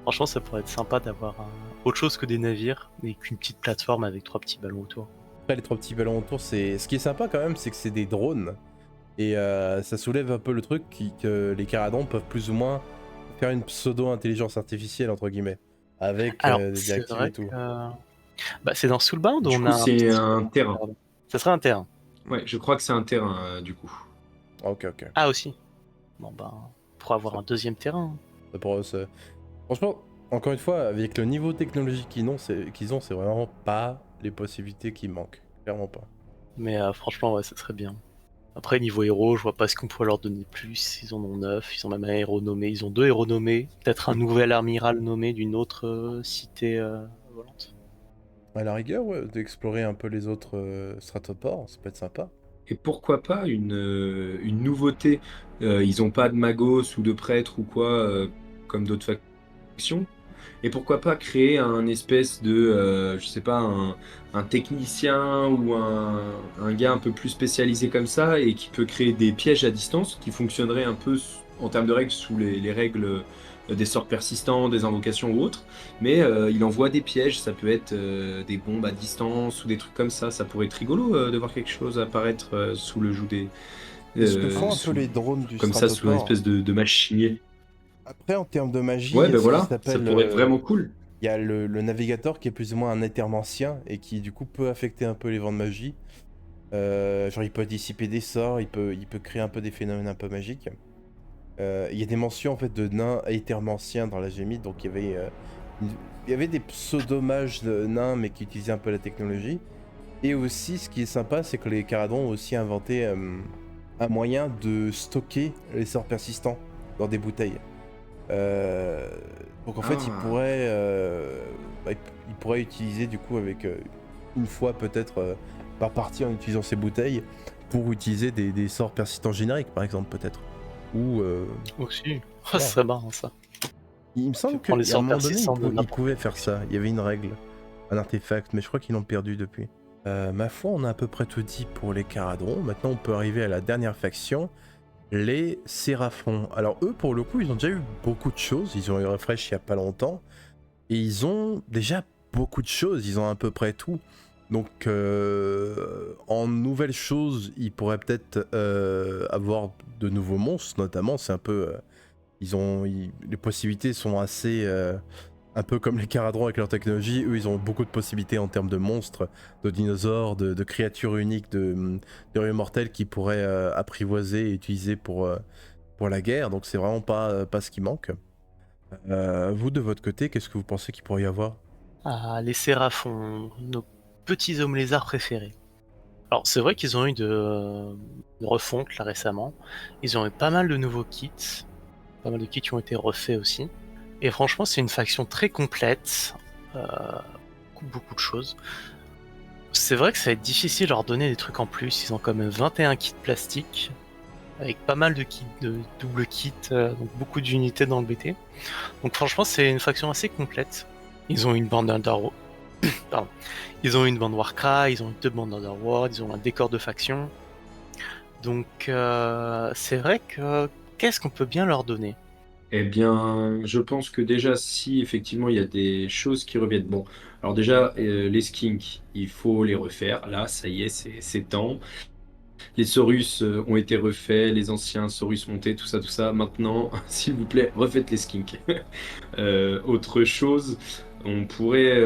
franchement ça pourrait être sympa d'avoir autre chose que des navires et qu'une petite plateforme avec 3 petits ballons autour. Après, les 3 petits ballons autour, c'est... Ce qui est sympa quand même, c'est que c'est des drones. Et ça soulève un peu le truc que les Caradons peuvent plus ou moins faire une pseudo-intelligence artificielle, entre guillemets. Avec Alors, des c'est directives et vrai que tout. c'est dans Soulbound où Du on coup, a c'est un terrain. Pardon. Ça serait un terrain. Ouais, je crois que c'est un terrain, du coup. Ok, ok. Ah aussi. Bon ben, pour avoir Ça- un deuxième terrain. Ça pourrait se- Franchement, encore une fois, avec le niveau technologique qu'ils ont, c'est vraiment pas les possibilités qui manquent. Clairement pas. Mais franchement, ouais, ça serait bien. Après, niveau héros, je vois pas ce qu'on pourrait leur donner plus. Ils en ont 9, ils ont même un héros nommé. Ils ont 2 héros nommés. Peut-être un nouvel amiral nommé d'une autre cité volante. À la rigueur, ouais, d'explorer un peu les autres stratopores, ça peut être sympa. Et pourquoi pas une nouveauté? Ils ont pas de magos ou de prêtres ou quoi, comme d'autres factions. Et pourquoi pas créer un espèce de, je sais pas, un technicien ou un gars un peu plus spécialisé comme ça et qui peut créer des pièges à distance qui fonctionneraient un peu en termes de règles sous les règles des sorts persistants, des invocations ou autres. Mais il envoie des pièges, ça peut être des bombes à distance ou des trucs comme ça. Ça pourrait être rigolo de voir quelque chose apparaître sous le joug des. C'est ce que font un peu Sous, les drones du comme ça, sous une stratopore. espèce de machinier. Après, en termes de magie, Ouais, il y a ben ce qui voilà, ça s'appelle... pourrait être vraiment cool. Il y a le navigateur qui est plus ou moins un éthermancien et qui du coup peut affecter un peu les vents de magie. Genre il peut dissiper des sorts, il peut créer un peu des phénomènes un peu magiques. Il y a des mentions en fait de nains éthermanciens dans la Gémite, donc il y avait des pseudo-mages de nains mais qui utilisaient un peu la technologie. Et aussi ce qui est sympa c'est que les Caradons ont aussi inventé un moyen de stocker les sorts persistants dans des bouteilles. Euh, donc en fait, il pourrait utiliser du coup avec une fois peut-être par partie en utilisant ces bouteilles pour utiliser des sorts persistants génériques par exemple peut-être. Ou Aussi. Oh, voilà. ça serait marrant ça. Il me semble Tu prends les qu'à un sorts moment donné, persistants de il n'importe pouvait quelle faire faction. ça. Il y avait une règle, un artefact, mais je crois qu'ils l'ont perdu depuis. Ma foi, on a à peu près tout dit pour les Caradons. Maintenant, on peut arriver à la dernière faction, les Séraphons. Alors eux, pour le coup, ils ont déjà eu beaucoup de choses. Ils ont eu refresh il y a pas longtemps. Et ils ont déjà beaucoup de choses. Ils ont à peu près tout. Donc en nouvelles choses, ils pourraient peut-être avoir de nouveaux monstres, notamment. C'est un peu... les possibilités sont assez... un peu comme les Caradrons avec leur technologie. Eux, ils ont beaucoup de possibilités en termes de monstres, de dinosaures, de créatures uniques, de raies mortelles qui pourraient apprivoiser et utiliser pour la guerre. Donc c'est vraiment pas ce qui manque. Vous, de votre côté, qu'est-ce que vous pensez qu'il pourrait y avoir? Ah, les séraphons, nos petits hommes lézards préférés. Alors c'est vrai qu'ils ont eu de refonte là récemment. Ils ont eu pas mal de nouveaux kits. Pas mal de kits qui ont été refaits aussi. Et franchement, c'est une faction très complète. Beaucoup de choses. C'est vrai que ça va être difficile de leur donner des trucs en plus. Ils ont quand même 21 kits plastiques. Avec pas mal de kits, de double kits, donc beaucoup d'unités dans le BT. Donc franchement, c'est une faction assez complète. Ils ont une bande Underworld. Pardon. Ils ont une bande Warcry, ils ont 2 bandes Underworld, ils ont un décor de faction. Donc c'est vrai que qu'est-ce qu'on peut bien leur donner? Eh bien, je pense que déjà, si effectivement il y a des choses qui reviennent. Bon, alors déjà, les skinks, il faut les refaire. Là, ça y est, c'est temps. Les Saurus ont été refaits, les anciens Saurus montés, tout ça, tout ça. Maintenant, s'il vous plaît, refaites les skinks. Autre chose, on pourrait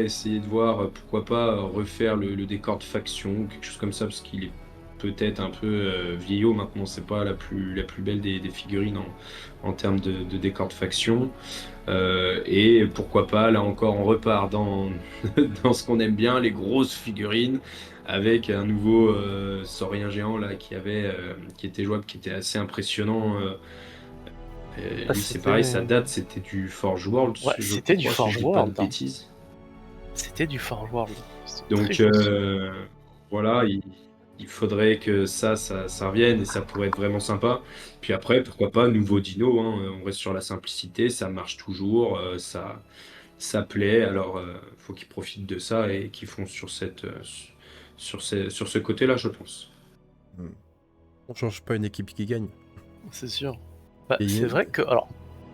essayer de voir, pourquoi pas refaire le décor de faction, quelque chose comme ça, parce qu'il est peut-être un peu vieillot maintenant. C'est pas la plus belle des figurines en termes de décor de faction. Et pourquoi pas, là encore, on repart dans, dans ce qu'on aime bien, les grosses figurines, avec un nouveau saurien géant là qui était jouable, qui était assez impressionnant. Ah, Lui, c'est pareil, sa date, c'était du Forge World, Ouais, je c'était du crois, si Forge je dis pas de World, hein. bêtises. C'était du Forge World. C'était Donc très costaud. voilà, il faudrait que ça revienne et ça pourrait être vraiment sympa. Puis après, pourquoi pas, nouveau dino, hein, on reste sur la simplicité, ça marche toujours, ça plaît, alors faut qu'ils profitent de ça et qu'ils font sur ce côté-là, je pense. Hmm. On change pas une équipe qui gagne. C'est sûr. Bah, Et c'est vrai que alors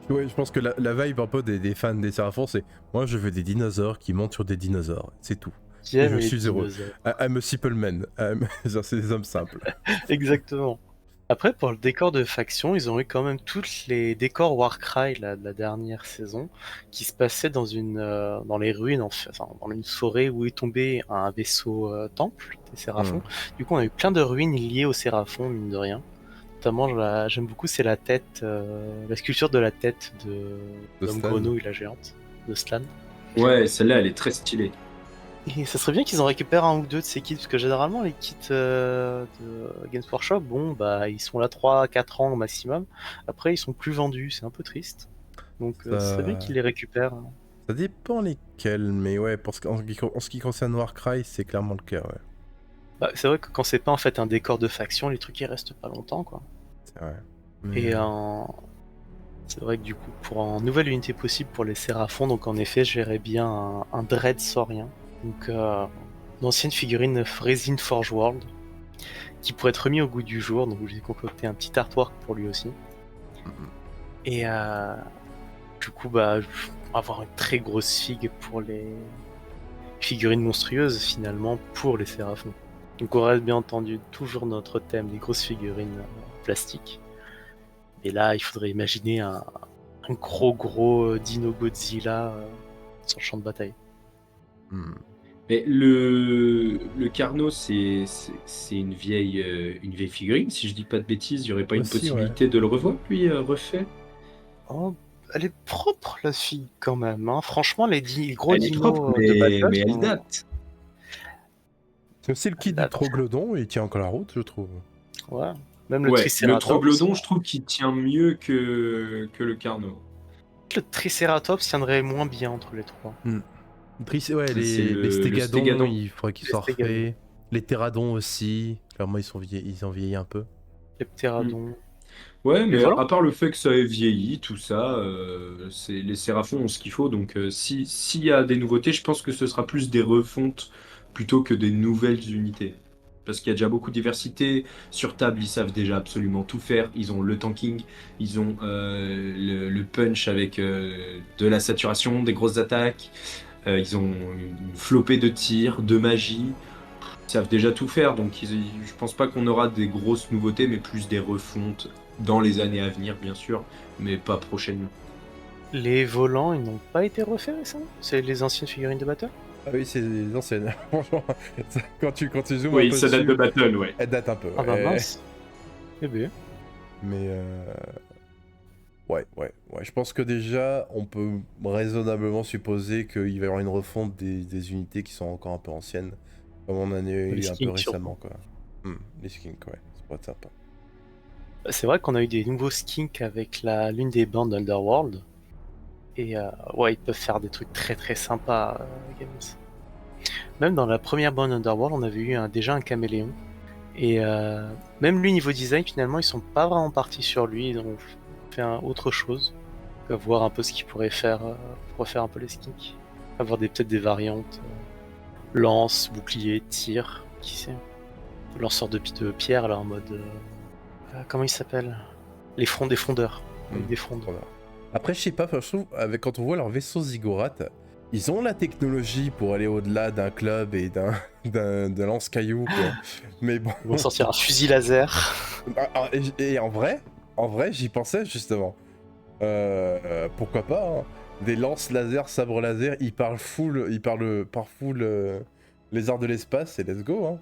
ouais, je pense que la vibe un peu des fans des Séraphons, c'est moi je veux des dinosaures qui montent sur des dinosaures, c'est tout. qui aiment Je les suis heureux. dinosaures. I'm a simple man. Ça, c'est des hommes simples. Exactement. Après, pour le décor de faction, ils ont eu quand même tous les décors Warcry là, de la dernière saison, qui se passaient dans les ruines, enfin, dans une forêt où est tombé un vaisseau temple des Séraphons. Du coup, on a eu plein de ruines liées aux Séraphons, mine de rien. Notamment, j'aime beaucoup, c'est la tête, la sculpture de la tête de De l'homme Stan. grenouille, la géante, de Slan. Ouais, celle-là, elle est très stylée. Et ça serait bien qu'ils en récupèrent un ou deux de ces kits, parce que généralement les kits de Games Workshop, bon bah ils sont là 3-4 ans au maximum, après ils sont plus vendus, c'est un peu triste. Donc Ça- ce serait bien qu'ils les récupèrent. Ça dépend lesquels, mais ouais, en ce qui concerne Warcry, c'est clairement le cas, ouais. Bah, c'est vrai que quand c'est pas en fait un décor de faction, les trucs ils restent pas longtemps quoi. C'est vrai. Mais, Et c'est vrai que du coup pour une nouvelle unité possible pour les Séraphons, donc en effet je verrais bien un Dread saurien. Donc une ancienne figurine Resin Forge World, qui pourrait être remis au goût du jour, donc j'ai concocté un petit artwork pour lui aussi. Et du coup, bah, avoir une très grosse figue pour les figurines monstrueuses finalement pour les Séraphons. Donc on reste bien entendu toujours notre thème des grosses figurines plastiques. Et là, il faudrait imaginer un gros Dino Godzilla sur le champ de bataille. Mais le Carnot, c'est une vieille figurine, si je dis pas de bêtises. Il n'y aurait pas une Aussi, possibilité de le revoir, lui, refait? Oh, elle est propre la fille quand même. Hein. Franchement, les gros Elle est dinos propre, de battle mais elle sont- date. C'est aussi le kit du Date. Troglodon, et il tient encore la route, je trouve. Ouais. Même le Ouais, le Triceratops. Troglodon, je trouve qu'il tient mieux que le Carnot. Le Triceratops tiendrait moins bien entre les trois. Ouais, C'est les le Stégadons, Stégadon. il faudrait qu'ils Les soient Stégadons. refaits. Les Terradons aussi. Clairement, ils ont vieilli un peu. Les Pteradons. Ouais, Mais mais voilà. à part le fait que ça ait vieilli, tout ça, les Séraphons ont ce qu'il faut. Donc, s'il y a des nouveautés, je pense que ce sera plus des refontes plutôt que des nouvelles unités. Parce qu'il y a déjà beaucoup de diversité. Sur table, ils savent déjà absolument tout faire. Ils ont le tanking, ils ont le punch avec de la saturation, des grosses attaques. Ils ont une flopée de tirs, de magie. Ils savent déjà tout faire, donc je pense pas qu'on aura des grosses nouveautés, mais plus des refontes dans les années à venir, bien sûr, mais pas prochainement. Les volants, ils n'ont pas été refaits récemment. C'est les anciennes figurines de battle. Ah oui, c'est les anciennes. Franchement, quand tu zoomes un Oui, peu ça date dessus, de Battle, ouais. elle date un peu. Ah bah ouais. mince. Eh bien. Mais ouais. Je pense que déjà, on peut raisonnablement supposer qu'il va y avoir une refonte des unités qui sont encore un peu anciennes, comme on en a eu Les un peu skinks, récemment, quoi. Les skinks, ouais, ça pourrait être sympa. C'est vrai qu'on a eu des nouveaux skinks avec l'une des bandes Underworld. Et ouais, ils peuvent faire des trucs très sympas, Games. Même dans la première bande Underworld, on avait eu déjà un caméléon. Et même lui, niveau design, finalement, ils sont pas vraiment partis sur lui. Ils ont fait autre chose. Voir un peu ce qu'ils pourraient faire pour refaire un peu les skinks. Avoir peut-être des variantes. Lance, bouclier, tir, qui sait. Lanceur de pierre, là, en mode... comment il s'appelle? Les fronts des frondeurs. Avec des frondes. Voilà. Après, je sais pas, je trouve, quand on voit leur vaisseau Ziggurat, ils ont la technologie pour aller au-delà d'un club et d'un lance-caillou, quoi. Mais bon... Ils vont sortir un fusil laser. Et en vrai, j'y pensais justement. Pourquoi pas, hein. Des lances laser, sabres laser, ils parlent par full les arts de l'espace et let's go, hein.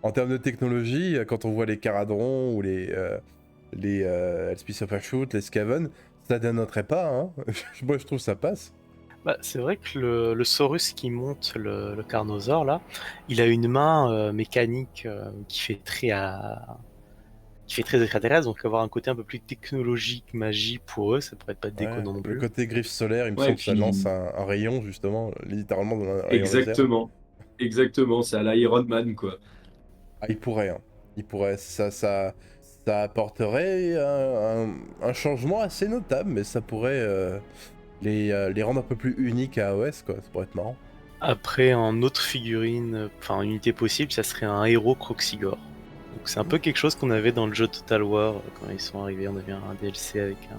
En termes de technologie, quand on voit les Caradrons ou les Elspeth of Shoot, les Skaven, ça dénoterait pas, hein. Moi je trouve ça passe. Bah, c'est vrai que le Saurus qui monte le Carnosaure, là, il a une main mécanique qui fait très extraterrestre, donc avoir un côté un peu plus technologique, magie pour eux, ça pourrait pas être déconnant non Le plus. côté griffe solaire, il me Ouais, semble que ça puis- lance un rayon, justement, littéralement dans un rayon laser. Exactement, c'est à l'Iron Man, quoi. Ah, il pourrait, hein. Il pourrait, ça apporterait un changement assez notable, mais ça pourrait les rendre un peu plus uniques à AOS, quoi. Ça pourrait être marrant. Après, en autre figurine, enfin unité possible, ça serait un héros Croxigore. Donc c'est un peu quelque chose qu'on avait dans le jeu Total War quand ils sont arrivés. On avait un DLC avec un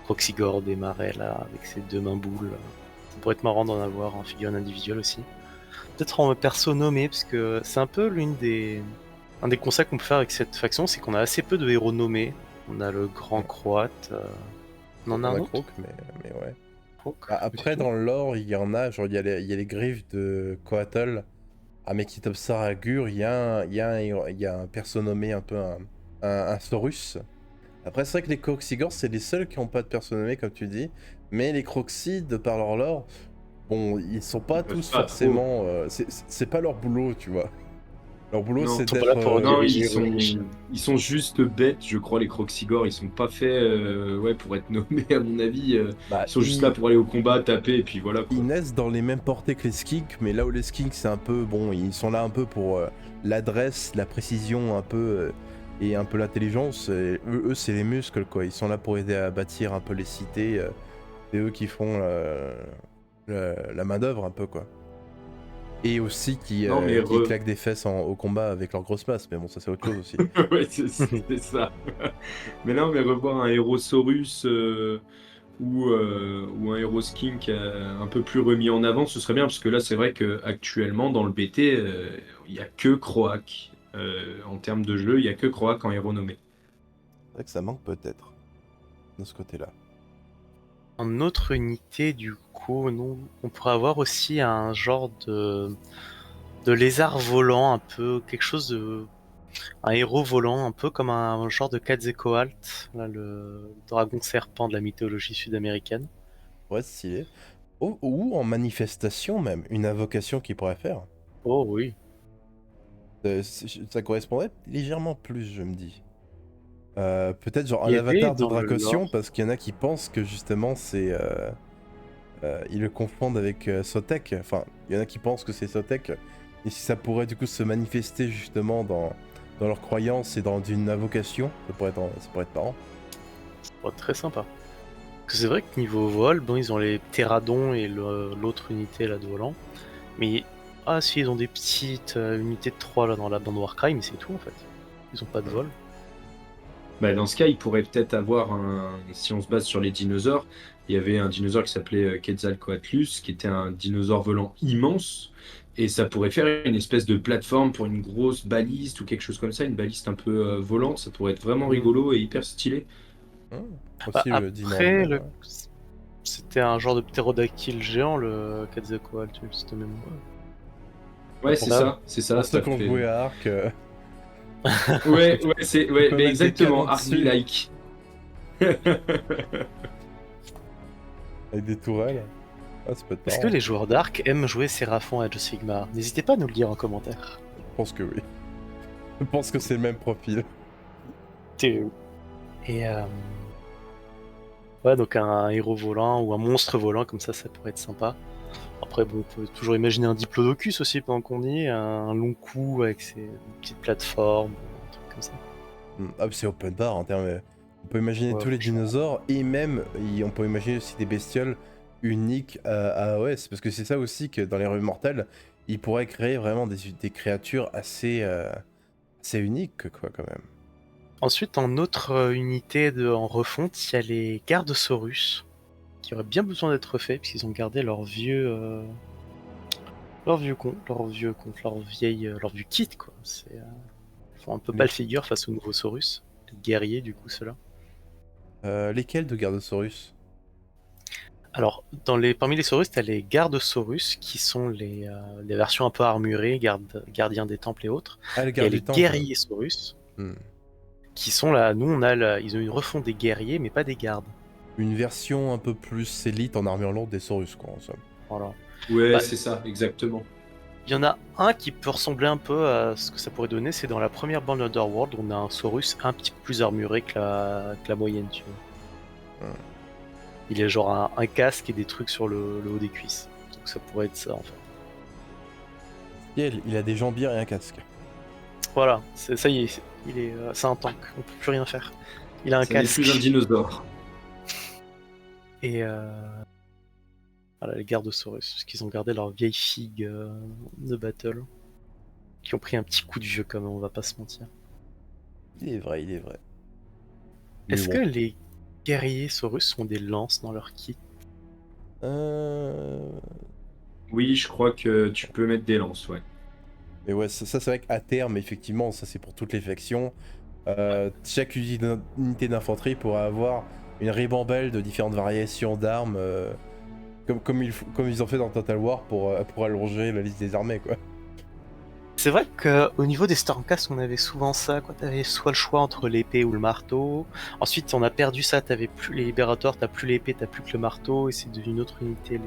Croxigore des marais là, avec ses deux mains boules. Ça pourrait être marrant d'en avoir en figurine individuelle aussi. peut-être en perso nommé, parce que c'est un peu un des constats qu'on peut faire avec cette faction, c'est qu'on a assez peu de héros nommés. On a le grand Mm. croate. On en a On un a autre. Croc, mais ouais. Croc, Bah, mais c'est après, tout. dans le lore, il y en a, genre, il y a les griffes de Coatl, à Mekitopsar à Gur, il y a un perso nommé un peu un Saurus. Après, c'est vrai que les Croxigors, c'est les seuls qui n'ont pas de perso nommé, comme tu dis, mais les Croxy, de par leur lore, bon, ils sont pas Ils peuvent tous pas trop. forcément. C'est pas leur boulot, tu vois. Leur boulot, Non, c'est Ils sont pas là d'être. pour non, diriger ou réfléchir. ils sont juste bêtes, je crois, les Croxigors. Ils sont pas faits ouais, pour être nommés, à mon avis. Bah, Ils sont juste là pour aller au combat, taper, et puis voilà, ils quoi. naissent dans les mêmes portées que les skinks, mais là où les skinks, c'est un peu. Bon, ils sont là un peu pour l'adresse, la précision, un peu. Et un peu l'intelligence. Et eux, c'est les muscles, quoi. Ils sont là pour aider à bâtir un peu les cités. C'est eux qui font la main-d'œuvre, un peu, quoi. Et aussi Non, mais qui claquent des fesses au combat avec leur grosse masse, mais bon, ça c'est autre chose aussi. ouais, c'est ça. Mais non, mais revoir un héros Saurus ou un héros skink un peu plus remis en avant, ce serait bien, parce que là, c'est vrai qu'actuellement, dans le BT, il n'y a que Croak. En termes de jeu, il n'y a que Croak en héros nommé. C'est vrai que ça manque peut-être de ce côté-là. En autre unité, du coup, on pourrait avoir aussi un genre de lézard volant, un peu quelque chose de. Un héros volant, un peu comme un genre de Quetzalcoatl, là, le dragon serpent de la mythologie sud-américaine. Ouais, c'est stylé. Ou en manifestation même, une invocation qu'il pourrait faire. Oh oui. Ça correspondrait légèrement plus, je me dis. Peut-être genre Il un y avait avatar de dans le Dracotion, lore. parce qu'il y en a qui pensent que justement c'est. Ils le confondent avec Sotek. Enfin, il y en a qui pensent que c'est Sotek. Et si ça pourrait du coup se manifester justement dans leurs croyances et dans une invocation, ça pourrait être marrant. Oh, très sympa. Parce que c'est vrai que niveau vol, bon, ils ont les pteradons et l'autre unité là de volant. Mais ah si, ils ont des petites unités de 3 là dans la bande Warcry, mais c'est tout en fait. Ils ont pas de vol. Bah, dans ce cas, il pourrait peut-être avoir un. Si on se base sur les dinosaures, il y avait un dinosaure qui s'appelait Quetzalcoatlus, qui était un dinosaure volant immense. Et ça pourrait faire une espèce de plateforme pour une grosse baliste ou quelque chose comme ça, une baliste un peu volante. Ça pourrait être vraiment Mm. rigolo et hyper stylé. Bah, Aussi le après, dinosaure. c'était un genre de ptérodactyle géant le Quetzalcoatl, de mémoire. Ouais, Pour c'est ça, Pour ça ceux qui ont fait. joué à Ark, Ouais, on ouais, peut mais mettre des canons exactement, dessus Army-like. avec des tourelles. Ah, ça peut être Est-ce que marrant. les joueurs d'Ark aiment jouer Séraphon à Age of Sigmar? N'hésitez pas à nous le dire en commentaire. Je pense que oui. Je pense que c'est le même profil. Et ouais, donc un héros volant ou un monstre volant comme ça pourrait être sympa. Après, bon, on peut toujours imaginer un Diplodocus aussi pendant qu'on y est, un long cou avec ses petites plateformes, un truc comme ça. Ah, c'est open bar en termes. On peut imaginer Ouais, tous les franchement. dinosaures et même on peut imaginer aussi des bestioles uniques à AOS. Parce que c'est ça aussi que dans les rues mortelles, ils pourraient créer vraiment des créatures assez uniques, quoi, quand même. Ensuite, en autre unité en refonte, il y a les Gardesaurus, qui auraient bien besoin d'être refaits, puisqu'ils ont gardé leur vieux compte, leur vieux kit, quoi. Ils font un peu Mais- pâle figure face aux nouveaux Saurus. Les guerriers, du coup, ceux-là. Lesquels de Gardosaurus? Alors, parmi les Saurus, t'as les Gardesaurus, qui sont les versions un peu armurées, gardiens des temples et autres. Ah, les Il y a gardes les du temple. guerriers Saurus, Hmm. qui sont là. Nous, ils ont une refonte des guerriers, mais pas des gardes. Une version un peu plus élite en armure lourde des Saurus, quoi, en somme. Voilà. Ouais, Bah, c'est ça, exactement. il y en a un qui peut ressembler un peu à ce que ça pourrait donner, c'est dans la première bande Underworld, on a un Saurus un petit peu plus armuré que la moyenne, tu vois. Hmm. Il a genre un casque et des trucs sur le haut des cuisses. Donc ça pourrait être ça en fait. Et il a des jambières et un casque. Voilà, ça y est, c'est un tank, on peut plus rien faire. Il a un Ça n'est casque. plus un dinosaure. Et voilà, les Gardosaurus, parce qu'ils ont gardé leur vieille figue de battle. Qui ont pris un petit coup de vieux quand même, on va pas se mentir. Il est vrai, il est vrai. Mais Est-ce que bon. les guerriers Saurus ont des lances dans leur kit? Euh... Oui, je crois que tu peux mettre des lances, ouais. Mais ouais, ça, c'est vrai qu'à terme, effectivement, ça c'est pour toutes les factions. Chaque unité d'infanterie pourra avoir une ribambelle de différentes variations d'armes, comme ils ont fait dans Total War pour allonger la liste des armées, quoi. C'est vrai qu'au niveau des Stormcast, on avait souvent ça, quoi. T'avais soit le choix entre l'épée ou le marteau. Ensuite, on a perdu ça, t'avais plus les Libérateurs, t'as plus l'épée, t'as plus que le marteau, et c'est devenu une autre unité,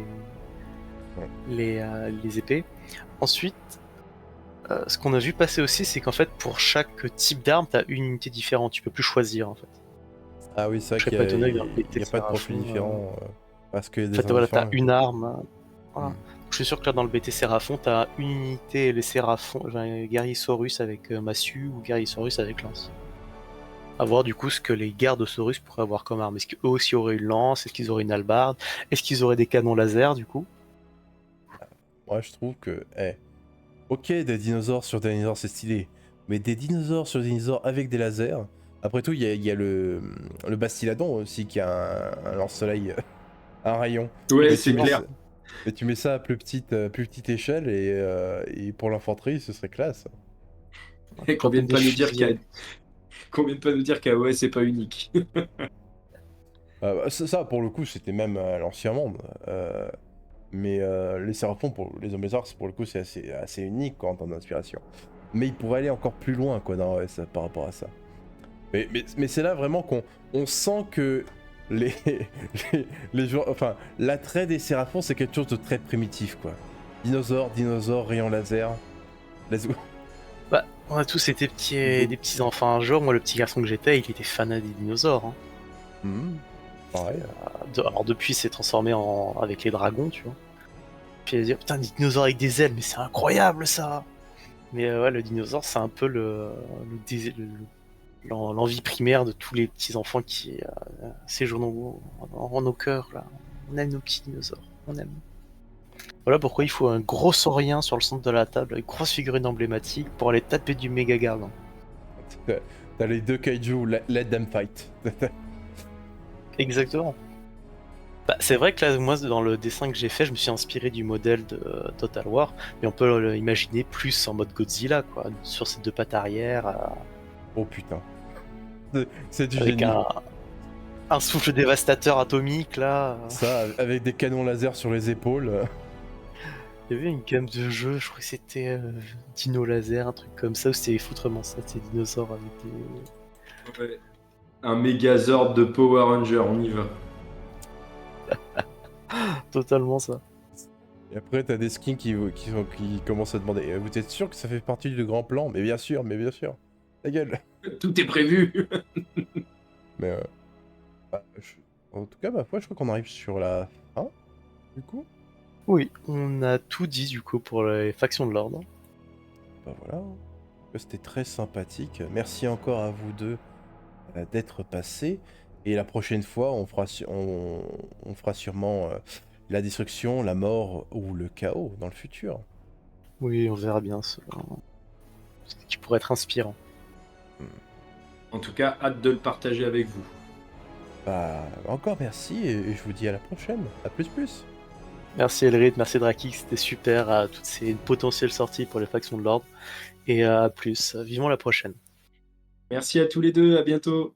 Ouais. les épées. Ensuite, ce qu'on a vu passer aussi, c'est qu'en fait, pour chaque type d'arme, t'as une unité différente, tu peux plus choisir, en fait. Ah oui, c'est Je vrai serais qu'il pas étonné de n'y péter a, le pas de profil Séraphon. différent, parce qu'il y a En des fait, armes voilà, t'as différentes. une arme. Voilà. Mm. Je suis sûr que là, dans le BT Séraphon, t'as une unité, les Séraphons, guerrier Saurus avec massue ou guerrier Saurus avec lance. À voir du coup ce que les gardes Saurus pourraient avoir comme arme. Est-ce qu'eux aussi auraient une lance? Est-ce qu'ils auraient une hallebarde? Est-ce qu'ils auraient des canons laser du coup? Moi, je trouve que, ok, des dinosaures sur des dinosaures, c'est stylé, mais des dinosaures sur des dinosaures avec des lasers. Après tout, il y a le Bastiladon aussi qui a un lance-soleil, un rayon. Ouais, Mais tu c'est mets clair. ça, mais tu mets ça à plus petite échelle et pour l'infanterie, ce serait classe. Et qu'on Planter vienne des pas nous dire fusils. qu'AOE c'est pas unique. Ça, pour le coup, c'était même à l'Ancien Monde. Mais les Séraphons, pour les hommes lézards, pour le coup, c'est assez unique quoi, en termes d'inspiration. Mais il pourrait aller encore plus loin quoi, par rapport à ça. Mais c'est là vraiment qu'on sent que les, les joueurs. Enfin, l'attrait des Séraphons, c'est quelque chose de très primitif quoi. Dinosaures, rayons laser. Let's go. Bah, on a tous été des petits enfants un jour. Moi, le petit garçon que j'étais, il était fanat des dinosaures. Hein. Pareil. Alors depuis, il s'est transformé avec les dragons, tu vois. Puis il a dit putain, des dinosaures avec des ailes, mais c'est incroyable ça! Mais ouais, le dinosaure, c'est un peu l'envie primaire de tous les petits enfants qui séjournent en nos cœurs. Là. On aime nos petits dinosaures, on aime. Voilà pourquoi il faut un gros saurien sur le centre de la table, avec une grosse figurine emblématique pour aller taper du méga gardien. T'as les deux kaiju, let them fight. Exactement. Bah, c'est vrai que là, moi, dans le dessin que j'ai fait, je me suis inspiré du modèle de Total War, mais on peut l'imaginer plus en mode Godzilla, quoi, sur ses deux pattes arrière, Oh putain. C'est du avec génie. un souffle dévastateur atomique, là. Ça, avec des canons laser sur les épaules. Il y avait une gamme de jeux, je crois que c'était Dino Laser, un truc comme ça, où c'était foutrement ça, c'était dinosaures avec des... Ouais. Un Megazord de Power Ranger, on y va. Totalement ça. Et après, t'as des skins qui commencent à demander vous êtes sûr que ça fait partie du grand plan? Mais bien sûr, Ta gueule. Tout est prévu. Mais en tout cas, ma foi, je crois qu'on arrive sur la fin, du coup. Oui, on a tout dit du coup pour les factions de l'ordre. Bah voilà. C'était très sympathique. Merci encore à vous deux d'être passés. Et la prochaine fois, on fera sûrement la destruction, la mort ou le chaos dans le futur. Oui, on verra bien ce qui pourrait être inspirant. En tout cas, hâte de le partager avec vous. Bah, encore merci et je vous dis à la prochaine. À plus plus. Merci Elrid, merci Drakix, c'était super à toutes ces potentielles sorties pour les factions de l'ordre. Et à plus, vivement la prochaine. Merci à tous les deux, à bientôt.